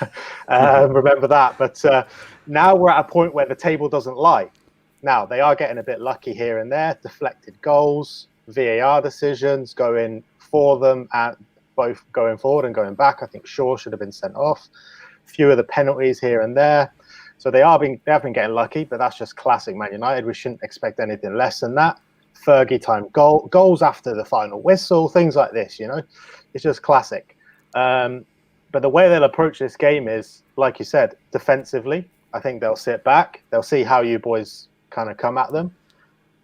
Speaker 2: Remember that. But now we're at a point where the table doesn't lie. Now, they are getting a bit lucky here and there, deflected goals, VAR decisions going for them, at both going forward and going back. I think Shaw should have been sent off. A few of the penalties here and there. So they have been getting lucky, but that's just classic Man United. We shouldn't expect anything less than that. Fergie time goals after the final whistle, things like this, It's just classic. But the way they'll approach this game is, like you said, defensively. I think they'll sit back. They'll see how you boys kind of come at them.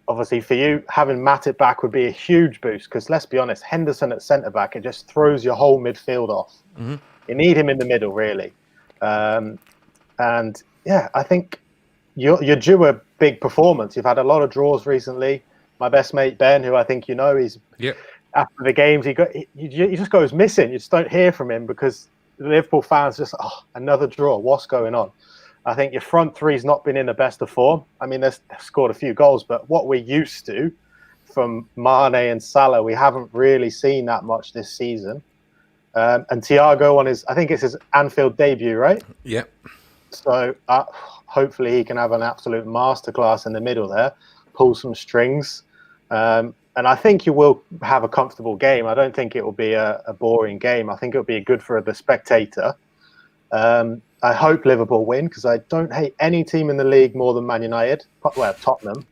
Speaker 2: Obviously, for you, having Matip back would be a huge boost, because let's be honest, Henderson at centre-back, it just throws your whole midfield off. Mm-hmm. You need him in the middle, really. And, yeah, I think you're due a big performance. You've had a lot of draws recently. My best mate, Ben, who I think he's after the games, he just goes missing. You just don't hear from him, because the Liverpool fans just, another draw. What's going on? I think your front three's not been in the best of form. I mean, they've scored a few goals, but what we're used to from Mane and Salah, we haven't really seen that much this season. And THIAGO I think it's his Anfield debut, right?
Speaker 1: Yeah.
Speaker 2: So hopefully he can have an absolute masterclass in the middle there, pull some strings. And I think you will have a comfortable game. I don't think it will be a boring game. I think it'll be good for the spectator. I hope Liverpool win, because I don't hate any team in the league more than Man United. Well, Tottenham.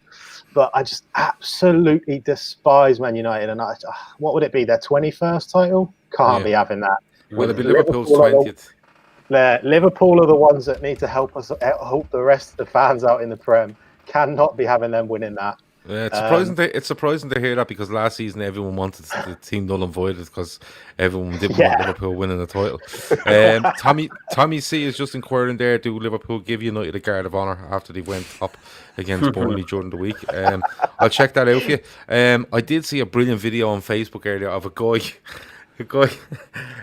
Speaker 2: But I just absolutely despise Man United. And what would it be, their 21st title? Can't be having that.
Speaker 1: Well, it'll be Liverpool's 20th.
Speaker 2: Liverpool are the ones that need to help the rest of the fans out in the Prem. Cannot be having them winning that.
Speaker 1: Yeah, it's surprising to hear that, because last season everyone wanted the team null and voided, because everyone didn't want Liverpool winning the title. Tommy C is just inquiring there, do Liverpool give United a guard of honour after they went up against Burnley during the week? I'll check that out for you. I did see a brilliant video on Facebook earlier of a guy,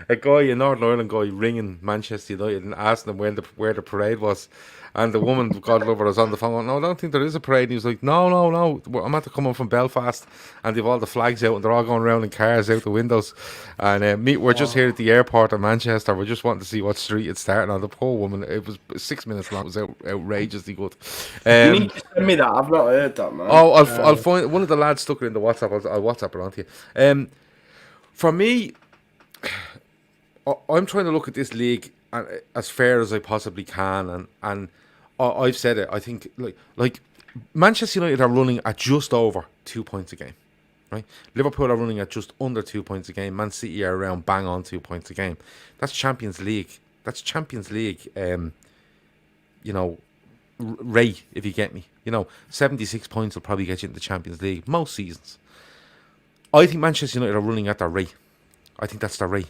Speaker 1: a Northern Ireland guy, ringing Manchester United and asking them where the parade was. And the woman, God love her, was on the phone going, no, I don't think there is a parade. And he was like, no, I'm at to come up from Belfast, and they've all the flags out, and they're all going around in cars out the windows. And we're just here at the airport in Manchester. We're just wanting to see what street it's starting on. The poor woman, it was 6 minutes long. It was outrageously good.
Speaker 3: You need to send me that. I've not heard that, man.
Speaker 1: Oh, I'll find one of the lads stuck it in the WhatsApp. I'll WhatsApp it on to you. For me, I'm trying to look at this league as fair as I possibly can, and I've said it. I think like Manchester United are running at just over 2 points a game, right? Liverpool are running at just under 2 points a game. Man City are around bang on 2 points a game. That's Champions League. Rate, if you get me. 76 points will probably get you into the Champions League most seasons. I think Manchester United are running at their rate. I think that's their rate.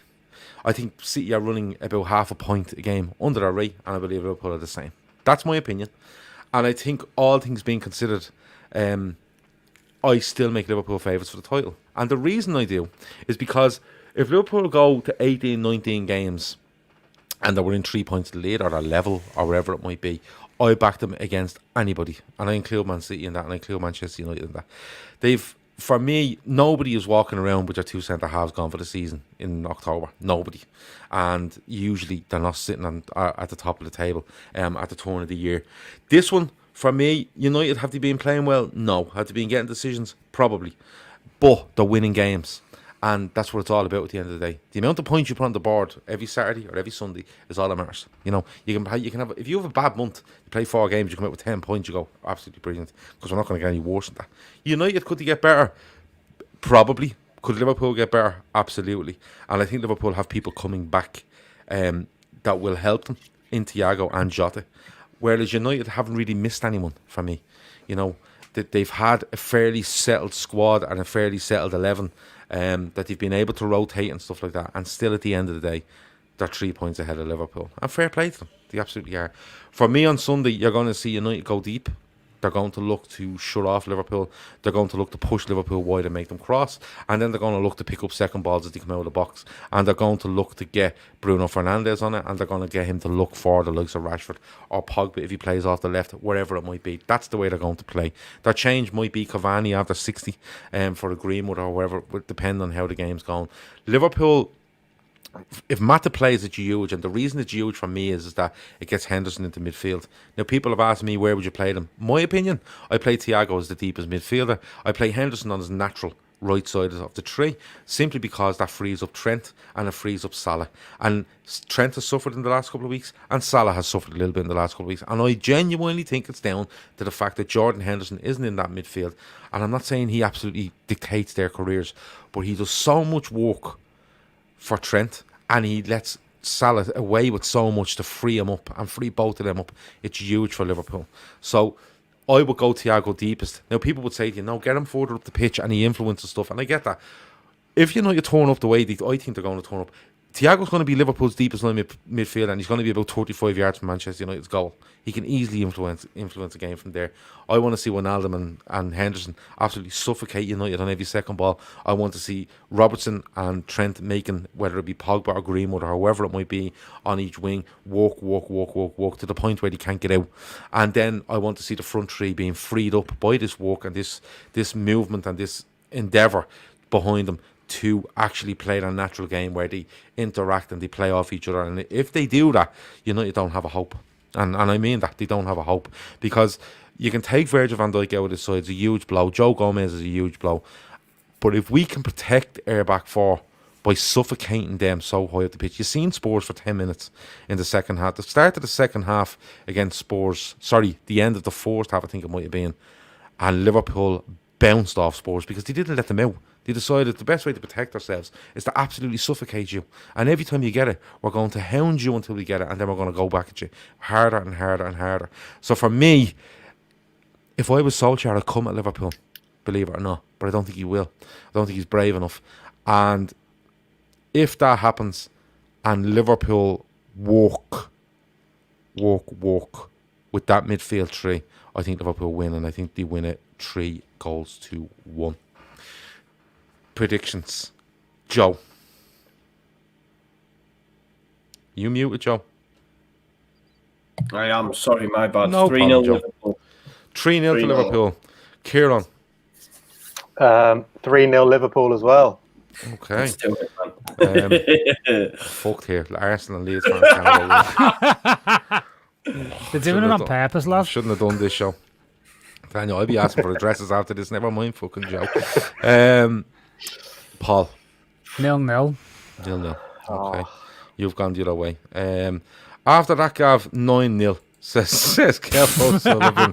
Speaker 1: I think City are running about half a point a game under their rate, and I believe Liverpool are the same. That's my opinion. And I think all things being considered, I still make Liverpool favourites for the title. And the reason I do is because if Liverpool go to 18, 19 games and they were in 3 points to lead or they're level or wherever it might be, I back them against anybody. And I include Man City in that, and I include Manchester United in that. For me, nobody is walking around with their 2 centre-halves gone for the season in October. Nobody. And usually they're not sitting at the top of the table at the turn of the year. This one, for me, United, have they been playing well? No. Have they been getting decisions? Probably. But they're winning games. And that's what it's all about at the end of the day. The amount of points you put on the board every Saturday or every Sunday is all that matters. You can have, if you have a bad month, you play 4 games, you come out with 10 points, you go, absolutely brilliant, because we're not going to get any worse than that. United, could they get better? Probably. Could Liverpool get better? Absolutely. And I think Liverpool have people coming back that will help them in THIAGO and Jota. Whereas United haven't really missed anyone for me. That they've had a fairly settled squad and a fairly settled 11 that they've been able to rotate and stuff like that. And still at the end of the day, they're 3 points ahead of Liverpool. And fair play to them. They absolutely are. For me on Sunday, you're going to see United go deep. They're going to look to shut off Liverpool. They're going to look to push Liverpool wide and make them cross. And then they're going to look to pick up second balls as they come out of the box. And they're going to look to get Bruno Fernandes on it. And they're going to get him to look for the likes of Rashford or Pogba if he plays off the left, wherever it might be. That's the way they're going to play. Their change might be Cavani after 60 for a Greenwood or whatever, depending on how the game's going. Liverpool, if Mata plays, it's huge, and the reason it's huge for me is that it gets Henderson into midfield. Now, people have asked me, where would you play them? My opinion, I play THIAGO as the deepest midfielder. I play Henderson on his natural right side of the tree, simply because that frees up Trent and it frees up Salah. And Trent has suffered in the last couple of weeks, and Salah has suffered a little bit in the last couple of weeks. And I genuinely think it's down to the fact that Jordan Henderson isn't in that midfield. And I'm not saying he absolutely dictates their careers, but he does so much work for Trent, and he lets Salah away with so much to free him up and free both of them up. It's huge for Liverpool. So I would go THIAGO deepest. Now, people would say to you, no, get him further up the pitch and he influences stuff, and I get that. If you turn up the way I think they're going to turn up, Thiago's going to be Liverpool's deepest line midfield, and he's going to be about 35 yards from Manchester United's goal. He can easily influence the game from there. I want to see Wijnaldum and Henderson absolutely suffocate United on every second ball. I want to see Robertson and Trent making, whether it be Pogba or Greenwood or whoever it might be, on each wing, walk to the point where they can't get out. And then I want to see the front three being freed up by this walk and this movement and this endeavour behind them to actually play their natural game where they interact and they play off each other. And if they do that, United don't have a hope. And I mean that, they don't have a hope. Because you can take Virgil van Dijk out of this side, it's a huge blow. Joe Gomez is a huge blow. But if we can protect our back four by suffocating them so high up the pitch. You've seen Spurs for 10 minutes in the second half. The start of the second half against Spurs, the end of the first half I think it might have been, and Liverpool bounced off Spurs because they didn't let them out. They decided the best way to protect ourselves is to absolutely suffocate you. And every time you get it, we're going to hound you until we get it, and then we're going to go back at you harder and harder and harder. So for me, if I was Solskjaer, I'd come at Liverpool, believe it or not. But I don't think he will. I don't think he's brave enough. And if that happens, and Liverpool walk with that midfield three, I think Liverpool win, and I think they win it 3-1. Predictions. Joe. You muted, Joe.
Speaker 3: I am. Sorry, my bad.
Speaker 1: No
Speaker 3: 3-0
Speaker 1: Joe.
Speaker 3: Liverpool.
Speaker 1: 3-0 to Liverpool. Kieran.
Speaker 2: 3-0 Liverpool as well.
Speaker 1: Okay.
Speaker 3: Let's do it, man.
Speaker 1: Fucked here. Arsenal and Leeds fans can't
Speaker 4: They're doing it on purpose, lad.
Speaker 1: Shouldn't have done this show. Daniel, I'll be asking for addresses after this. Never mind, fucking Joe. Paul.
Speaker 4: 0-0.
Speaker 1: 0-0. Okay. You've gone the other way. After that, Gav, 9-0. Says Kev O'Sullivan.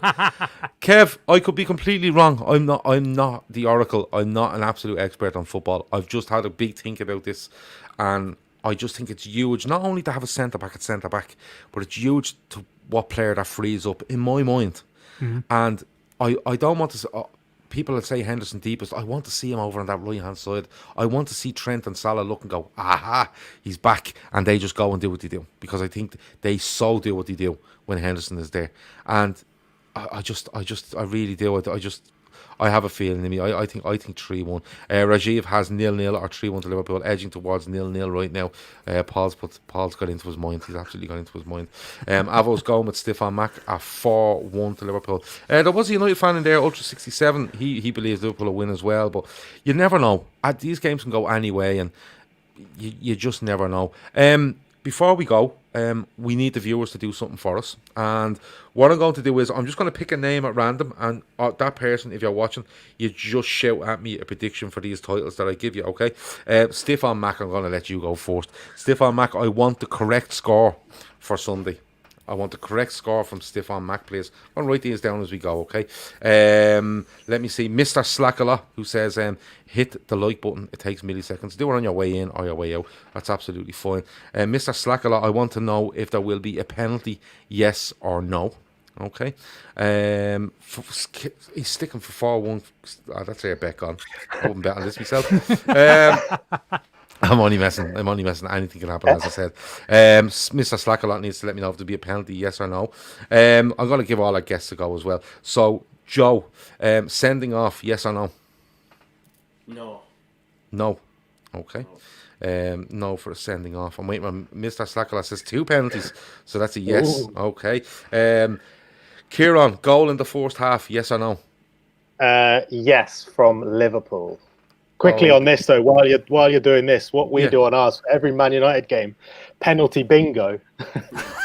Speaker 1: Kev, I could be completely wrong. I'm not the oracle. I'm not an absolute expert on football. I've just had a big think about this, and I just think it's huge. Not only to have a centre-back at centre-back, but it's huge to what player that frees up, in my mind. Mm-hmm. And I don't want to... people that say Henderson deepest, I want to see him over on that right-hand side. I want to see Trent and Salah look and go, aha, he's back. And they just go and do what they do. Because I think they so do what they do when Henderson is there. And I really do. I have a feeling in me. I think 3-1. Rajiv has 0-0 or 3-1 to Liverpool, edging towards 0-0 right now. Paul's got into his mind. He's absolutely got into his mind. Avo's going with Stefan Mack at 4-1 to Liverpool. There was a United fan in there, Ultra 67. He believes Liverpool will win as well, but you never know. These games can go any way, and you just never know. Before we go, we need the viewers to do something for us. And what I'm going to do is I'm just going to pick a name at random. And that person, if you're watching, you just shout at me a prediction for these titles that I give you, okay? Stefan Mack, I'm going to let you go first. Stefan Mack, I want the correct score for Sunday. I want the correct score from Stefan Mack, please. I'll write these down as we go, okay? Let me see. Mr. STOCKLEY, who says, hit the like button. It takes milliseconds. Do it on your way in or your way out. That's absolutely fine. Mr. STOCKLEY, I want to know if there will be a penalty, yes or no. Okay. He's sticking for 4-1. That's a bet on. I wouldn't bet on this myself. I'm only messing. Anything can happen, as I said. Mr. Slackalot needs to let me know if there'll be a penalty, yes or no. I'm going to give all our guests a go as well. So, Joe, sending off, yes or no?
Speaker 3: No.
Speaker 1: No. Okay. No for a sending off. I'm waiting on Mr. Slackalot says 2 penalties. So that's a yes. Ooh. Okay. Kieran, goal in the first half, yes or no?
Speaker 2: Yes, from Liverpool. Quickly on this though, while you're doing this, what we do on ours, every Man United game, penalty bingo.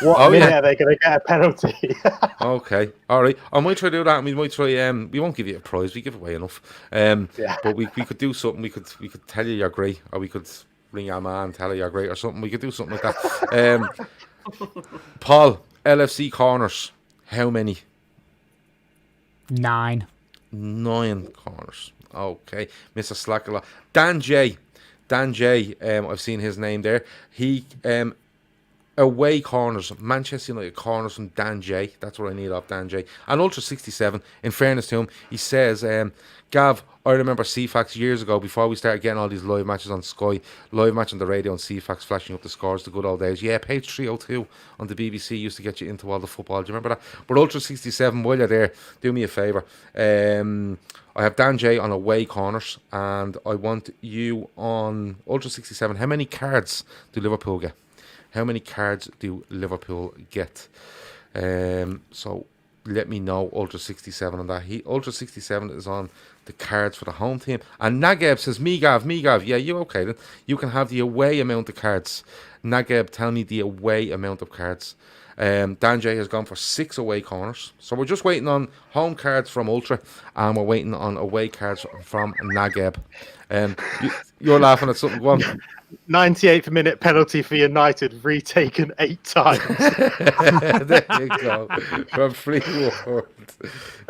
Speaker 2: What minute are they going to get a penalty?
Speaker 1: Okay, all right. I might try to do that. We might try. We won't give you a prize. We give away enough. But we could do something. We could tell you you're great, or we could ring your man and tell you you're great, or something. We could do something like that. Paul, LFC corners. How many?
Speaker 4: 9.
Speaker 1: 9 corners. Okay, Mr. Slackler. Dan J. I've seen his name there. He away corners, Manchester United corners from Dan J. That's what I need off Dan J. And Ultra 67. In fairness to him, he says, Gav, I remember CFAX years ago before we started getting all these live matches on Sky, live match on the radio and CFAX flashing up the scores, the good old days. Yeah, page 302 on the BBC used to get you into all the football. Do you remember that? But Ultra 67, while you're there, do me a favour. I have Dan J on away corners, and I want you on Ultra 67. How many cards do Liverpool get? How many cards do Liverpool get? So let me know, Ultra 67 on that. Ultra 67 is on the cards for the home team. And Nageb says, me Gav. Yeah, you okay then? You can have the away amount of cards. Nageb, tell me the away amount of cards. Dan J has gone for 6 away corners. So we're just waiting on home cards from Ultra, and we're waiting on away cards from Nageb. You're laughing at something. Go on.
Speaker 2: 98th minute penalty for United, retaken 8 times.
Speaker 1: There you go. From Freeworld.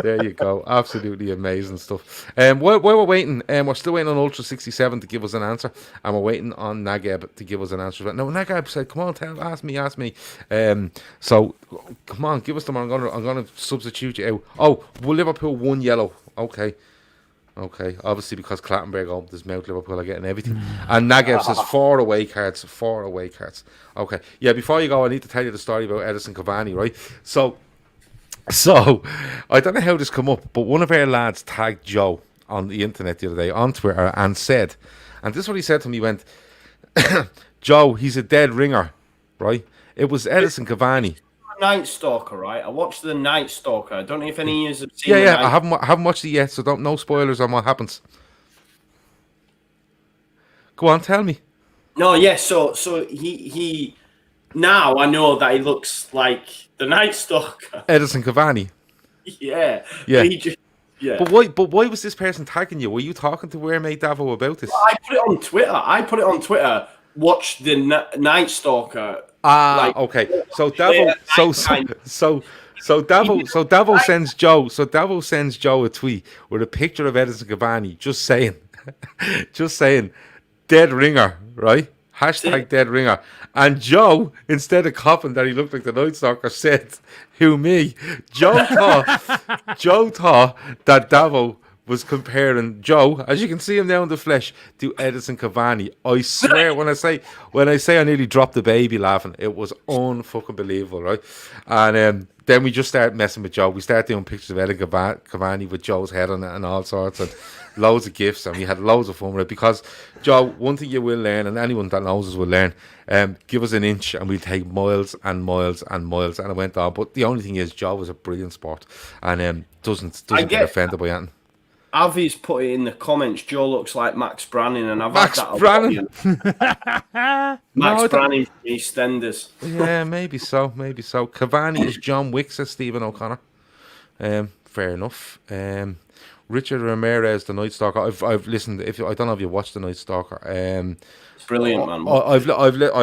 Speaker 1: There you go. Absolutely amazing stuff. While we're waiting, we're still waiting on Ultra 67 to give us an answer, and we're waiting on Nageb to give us an answer. No, Nageb said, come on, ask me. So, come on, give us them. I'm gonna substitute you out. Oh, will Liverpool 1 yellow? Okay, obviously because Clattenburg opened his mouth, Liverpool are getting everything. And Nageb says 4 away cards. Okay. Yeah, before you go, I need to tell you the story about Edison Cavani, right? So I don't know how this come up, but one of our lads tagged Joe on the internet the other day, on Twitter, and said, and this is what he said to me, he went, Joe, he's a dead ringer, right? It was Edison Cavani.
Speaker 3: Night Stalker, right? I watched the Night Stalker. I don't know if any of you have seen
Speaker 1: I haven't watched it yet, so no spoilers on what happens. Go on, tell me.
Speaker 3: No, yeah, so he now I know that he looks like the Night Stalker.
Speaker 1: Edison Cavani.
Speaker 3: Yeah.
Speaker 1: But why was this person tagging you? Were you talking to where mate Davo about this?
Speaker 3: Well, I put it on Twitter. Watch the Night Stalker.
Speaker 1: Okay. So Davo, Davo sends Joe a tweet with a picture of Edison Cavani, just saying, dead ringer, right? Hashtag dead ringer. And Joe, instead of copping that he looked like the Night Stalker, said, "Who me?" Joe thought that Davo was comparing Joe, as you can see him now in the flesh, to Edison Cavani. I swear, when I say I nearly dropped the baby laughing, it was unfucking believable, right? And then we just started messing with Joe. We started doing pictures of Edison Cavani with Joe's head on it and all sorts, and loads of gifts, and we had loads of fun with it. Because, Joe, one thing you will learn, and anyone that knows us will learn, give us an inch and we'll take miles and miles and miles. And it went on. But the only thing is, Joe was a brilliant sport, and doesn't get offended by anything.
Speaker 3: Avi's put it in the comments. Joe looks like Max Branning, and I've
Speaker 1: Max
Speaker 3: had that.
Speaker 1: Branning.
Speaker 3: Max Branning from EastEnders.
Speaker 1: Yeah, maybe so. Cavani is John Wick, says Stephen O'Connor. Fair enough. Richard Ramirez, the Night Stalker. I've listened. I don't know if you watched the Night Stalker.
Speaker 3: It's brilliant, man.
Speaker 1: I've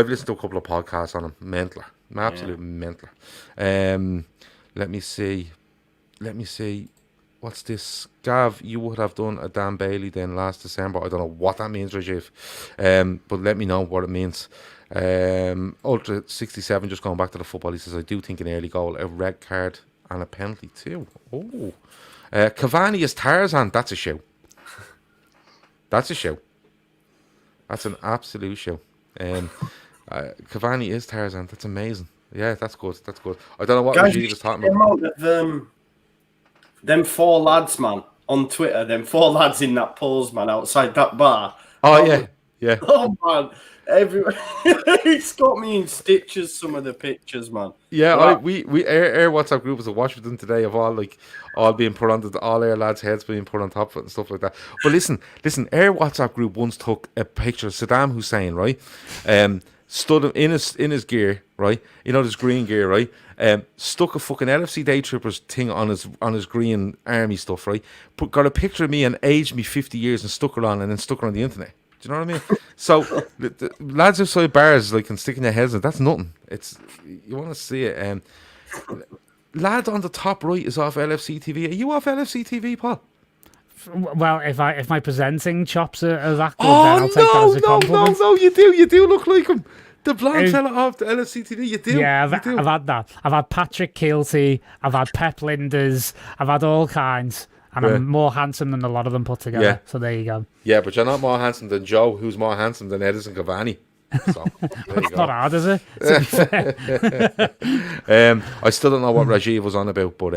Speaker 1: listened to a couple of podcasts on him. Mentler, absolute mentler. Let me see. What's this? Gav, you would have done a Dan Bailey then last December. I don't know what that means, Rajiv. But let me know what it means. Ultra 67, just going back to the football, he says, I do think an early goal, a red card and a penalty too. Oh. Cavani is Tarzan. That's a show. That's an absolute show. Cavani is Tarzan. That's amazing. Yeah, that's good. I don't know what Rajiv is talking about.
Speaker 3: Them 4 lads, man, on Twitter, them 4 lads in that pose, man, outside that bar.
Speaker 1: Oh, yeah.
Speaker 3: Oh, man. It's got me in stitches, some of the pictures, man.
Speaker 1: Yeah, our WhatsApp group was a watch with them today of all being put on all our lads' heads being put on top of it and stuff like that. But listen, our WhatsApp group once took a picture of Saddam Hussein, right? Stood in his gear, right? You know, this green gear, right? Stuck a fucking LFC Daytrippers thing on his green army stuff, right? Got a picture of me and aged me 50 years and stuck it on, and then stuck it on the internet. Do you know what I mean? So the lads outside bars like and sticking their heads in, that's nothing. It's, you want to see it. Lad on the top right is off LFC TV. Are you off LFC TV, Paul?
Speaker 4: Well, if my presenting chops are that good, then I'll take that as a compliment.
Speaker 1: No, you do look like him. The blonde fella off the LFC TV, you do.
Speaker 4: Yeah, I've had that. I've had Patrick Keelty, I've had Pep Linders, I've had all kinds. And I'm more handsome than a lot of them put together. Yeah. So there you go.
Speaker 1: Yeah, but you're not more handsome than Joe, who's more handsome than Edison Cavani. So, there you go.
Speaker 4: Not hard, is it? To be
Speaker 1: fair. I still don't know what Rajiv was on about, but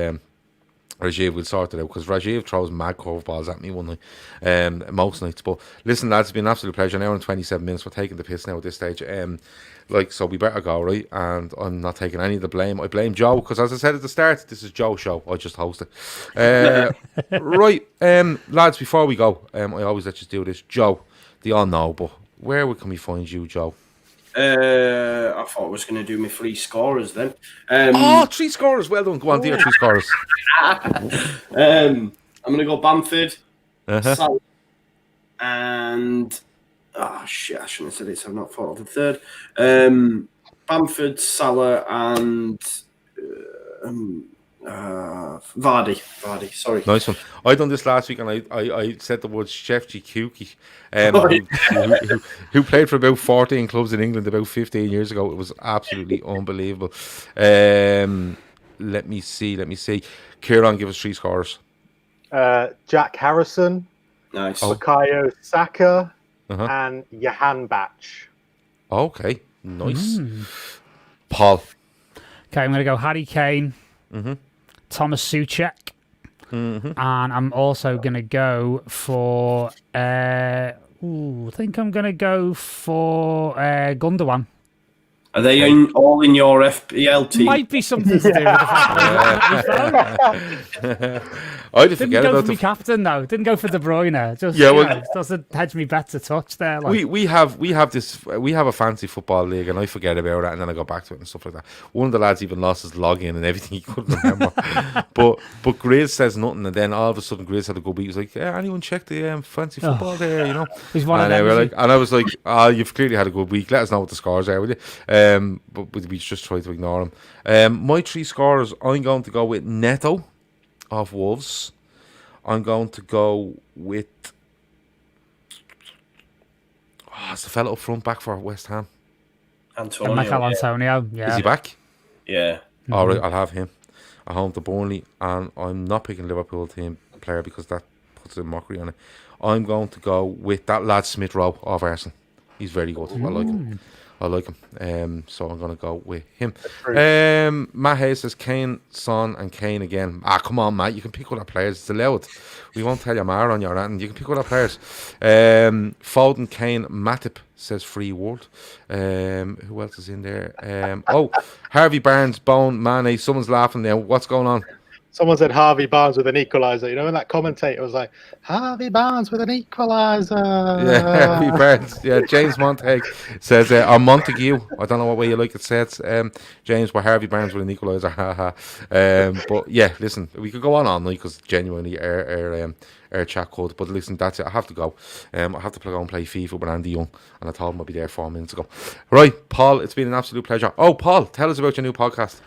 Speaker 1: Rajiv will sort it out, because Rajiv throws mad curveballs at me one night, most nights. But listen, lads, it's been an absolute pleasure. An hour and 27 minutes. We're taking the piss now at this stage. So we better go, right? And I'm not taking any of the blame. I blame Joe, because as I said at the start, this is Joe's show. I just host it. Right, lads, before we go, I always let you do this. Joe, they all know, but where can we find you, Joe?
Speaker 3: I thought I was going to do my 3 scorers then.
Speaker 1: 3 scorers. Well done. Go on, do your 3 scorers.
Speaker 3: I'm going to go Bamford, Salah, and... Oh, shit, I shouldn't have said it, so I've not thought of the third. Bamford, Salah, and Vardy, sorry.
Speaker 1: Nice one. I done this last week, and I said the word Sheffield Kuki, who played for about 14 clubs in England about 15 years ago. It was absolutely unbelievable. Let me see. Kieran, give us 3 scorers.
Speaker 2: Jack Harrison.
Speaker 3: Nice.
Speaker 2: Bukayo Saka. And Johan Bach.
Speaker 1: Okay, nice. Paul.
Speaker 4: Okay, I'm going to go Harry Kane, Thomas Souček, and I'm also going to go for, I think I'm going to go for Gundogan.
Speaker 3: Are they all in your FPL team?
Speaker 4: Might be something to do with the fact that
Speaker 1: I'd forget about
Speaker 4: the captain though. Didn't go for De Bruyne. Just doesn't hedge me bet to touch there. Like.
Speaker 1: We have a fancy football league, and I forget about it, and then I go back to it and stuff like that. One of the lads even lost his login and everything, he couldn't remember. but Grizz says nothing, and then all of a sudden Grizz had a good week. He was like, "Yeah, anyone check the fancy football there?" You know.
Speaker 4: He's one
Speaker 1: and
Speaker 4: of them.
Speaker 1: I was like, you've clearly had a good week. Let us know what the scores are, will you? But we just try to ignore them. My 3 scorers, I'm going to go with Neto of Wolves. I'm going to go with... it's the fella up front back for West Ham.
Speaker 3: Antonio.
Speaker 4: Yeah.
Speaker 1: Is he back?
Speaker 3: Yeah.
Speaker 1: All right, I'll have him at home to Burnley. And I'm not picking Liverpool team player because that it's a mockery on it. I'm going to go with that lad Smith Rowe of Arsenal. He's very good. I like him. So I'm going to go with him. Matt Hayes says Kane, Son, and Kane again. Come on, Matt. You can pick other players. It's allowed. We won't tell you more on your end. You can pick other players. Foden, Kane, Matip says Free World. Who else is in there? Harvey Barnes, Bone, Mane. Someone's laughing now. What's going on?
Speaker 2: Someone said Harvey Barnes with an equaliser. You know, when that commentator was like, Harvey Barnes with an equaliser.
Speaker 1: Yeah, Harvey Barnes. Yeah, James Montague says, or Montague. I don't know what way you like it said. James, but Harvey Barnes with an equaliser. But yeah, listen, we could go on because genuinely our chat could. But listen, that's it. I have to go. I have to go and play FIFA with Andy Young, and I told him I'd be there 4 minutes ago. Right, Paul, it's been an absolute pleasure. Oh, Paul, tell us about your new podcast.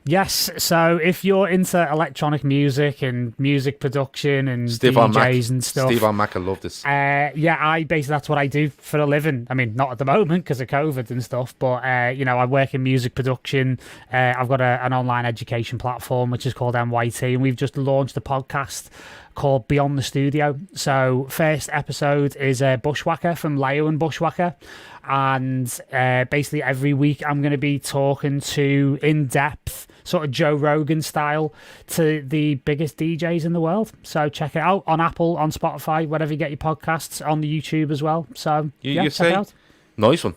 Speaker 4: Yes, so if you're into electronic music and music production and DJs and stuff,
Speaker 1: Steve on Mac, I love this.
Speaker 4: That's what I do for a living. I mean, not at the moment because of COVID and stuff, but I work in music production. I've got an online education platform which is called MYT, and we've just launched a podcast called Beyond the Studio. So first episode is Bushwhacker from Leo and Bushwhacker, and basically every week I'm going to be talking to in-depth, sort of Joe Rogan style, to the biggest DJs in the world. So check it out on Apple, on Spotify, wherever you get your podcasts, on the YouTube as well. So check it out.
Speaker 1: Nice one.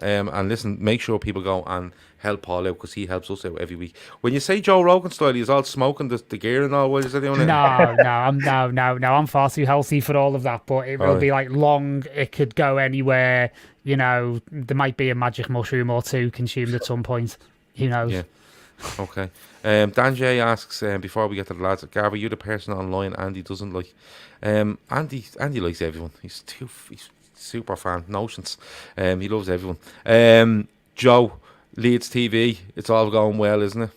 Speaker 1: And listen, make sure people go and help Paul out because he helps us out every week. When you say Joe Rogan style, he's all smoking the gear and all. What is it doing?
Speaker 4: No. I'm far too healthy for all of that. But it will be like long. It could go anywhere. You know, there might be a magic mushroom or two consumed at some point. Who knows? Yeah.
Speaker 1: Okay. Dan J asks, before we get to the lads, Gav, are you the person online Andy doesn't like? Andy likes everyone. He's super fan. Notions. He loves everyone. Joe, Leeds TV, it's all going well, isn't it?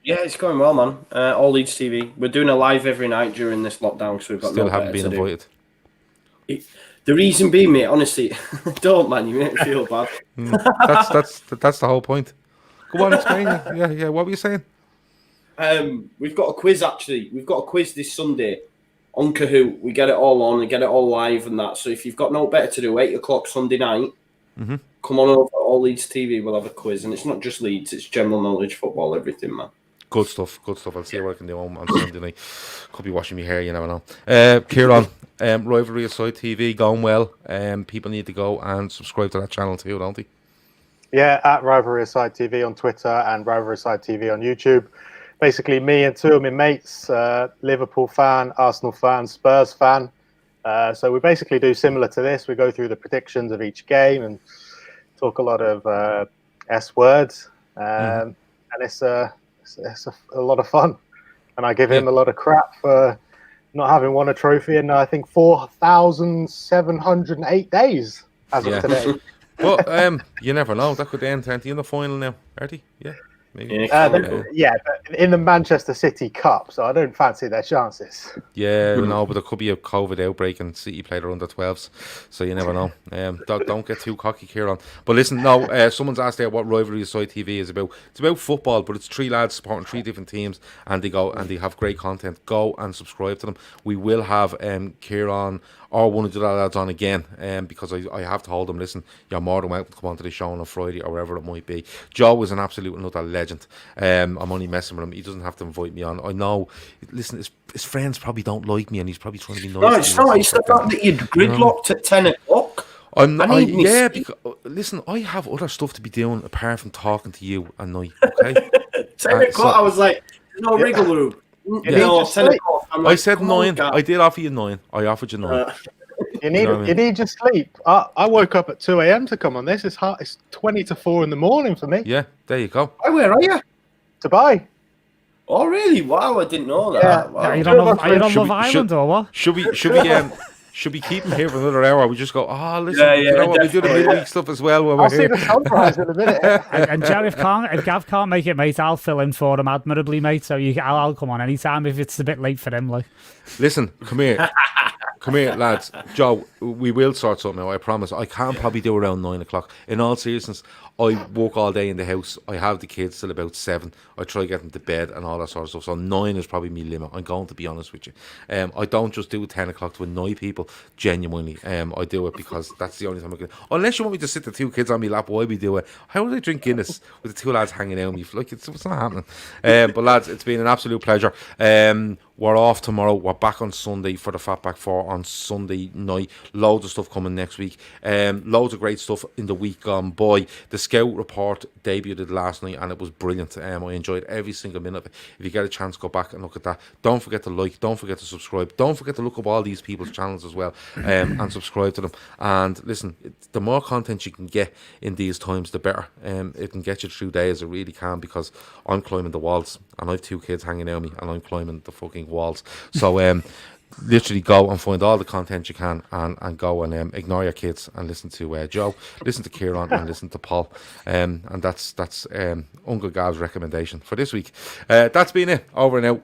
Speaker 3: Yeah, it's going well, man. All Leeds TV. We're doing a live every night during this lockdown, so we've got
Speaker 1: still haven't been invited.
Speaker 3: The reason being, mate, honestly, don't, man. You make me feel bad.
Speaker 1: That's the whole point. Go on, explain it. Yeah. What were you saying?
Speaker 3: We've got a quiz, actually. We've got a quiz this Sunday on Kahoot. We get it all on and get it all live and that. So if you've got no better to do, 8 o'clock Sunday night, come on over to All Leeds TV. We'll have a quiz. And it's not just Leeds, it's general knowledge, football, everything, man.
Speaker 1: Good stuff. I'll see what I can do on Sunday night. Could be washing my hair, you never know. Kieran, Rivalry Aside TV, going well. People need to go and subscribe to that channel too, don't they?
Speaker 2: Yeah, at Rivalry Aside TV on Twitter and Rivalry Aside TV on YouTube. Basically, me and two of my mates, Liverpool fan, Arsenal fan, Spurs fan. So we basically do similar to this. We go through the predictions of each game and talk a lot of S words. And it's a lot of fun. And I give him a lot of crap for not having won a trophy in, I think, 4,708 days as of today.
Speaker 1: But you never know. That could end. Aren't you in the final now? Are they? Yeah. Maybe.
Speaker 2: But in the Manchester City Cup, so I don't fancy their chances.
Speaker 1: Yeah, no, but there could be a COVID outbreak and City play their under-12s, so you never know. Don't get too cocky, Kieran. But listen, no, someone's asked there what Rivalry Aside TV is about. It's about football, but it's 3 lads supporting 3 different teams, and they go and they have great content. Go and subscribe to them. We will have Kieran or one of the lads on again, because I have told them, listen, you're more than welcome to come onto the show on a Friday or wherever it might be. Joe is an absolute another legend. I'm only messing with him. He doesn't have to invite me on. I know. Listen, his friends probably don't like me, and he's probably trying to be nice.
Speaker 3: No, it's not. It's the fact that you're gridlocked at 10 o'clock.
Speaker 1: Because listen, I have other stuff to be doing apart from talking to you at night. Okay.
Speaker 3: 10 o'clock. I was like, no wriggle room. No, 10 o'clock.
Speaker 1: I said 9. I did offer you 9. I offered you 9.
Speaker 2: You need your sleep. I woke up at 2 a.m. to come on this. It's 20 to 4 in the morning for me.
Speaker 1: Yeah, there you go.
Speaker 3: Oh, where are you?
Speaker 2: Dubai.
Speaker 3: Oh, really? Wow, I didn't know that.
Speaker 2: Yeah.
Speaker 3: Wow.
Speaker 4: Are you on Love Island or what?
Speaker 1: Should we keep him here for another hour? We just go, listen, you know what, we do the midweek stuff as well when we're
Speaker 2: I'll
Speaker 1: here.
Speaker 2: see the sunrise in a minute.
Speaker 4: and Joe, if Gav can't make it, mate, I'll fill in for him admirably, mate. So I'll come on anytime if it's a bit late for him. Like,
Speaker 1: listen, come here. Come here, lads. Joe, we will sort something out, I promise. I can probably do around 9 o'clock. In all seriousness, I work all day in the house. I have the kids till about 7. I try to get them to bed and all that sort of stuff. So 9 is probably my limit. I'm going to be honest with you. I don't just do 10 o'clock to annoy people, genuinely. I do it because that's the only time I can. Unless you want me to sit the 2 kids on my lap while we do it. How would I drink Guinness with the 2 lads hanging out on me? Like, it's not happening. But lads, it's been an absolute pleasure. We're off tomorrow. We're back on Sunday for the Fatback 4 on Sunday night. Loads of stuff coming next week. Loads of great stuff in the week gone by. The Scout Report debuted last night and it was brilliant. I enjoyed every single minute of it. If you get a chance, go back and look at that. Don't forget to like. Don't forget to subscribe. Don't forget to look up all these people's channels as well and subscribe to them. And listen, the more content you can get in these times, the better. It can get you through days. It really can, because I'm climbing the walls and I have 2 kids hanging out me and I'm climbing the fucking walls. So literally go and find all the content you can and go and ignore your kids and listen to Joe, listen to Kieran and listen to Paul, and that's Uncle Gav's recommendation for this week. That's been it. Over and out.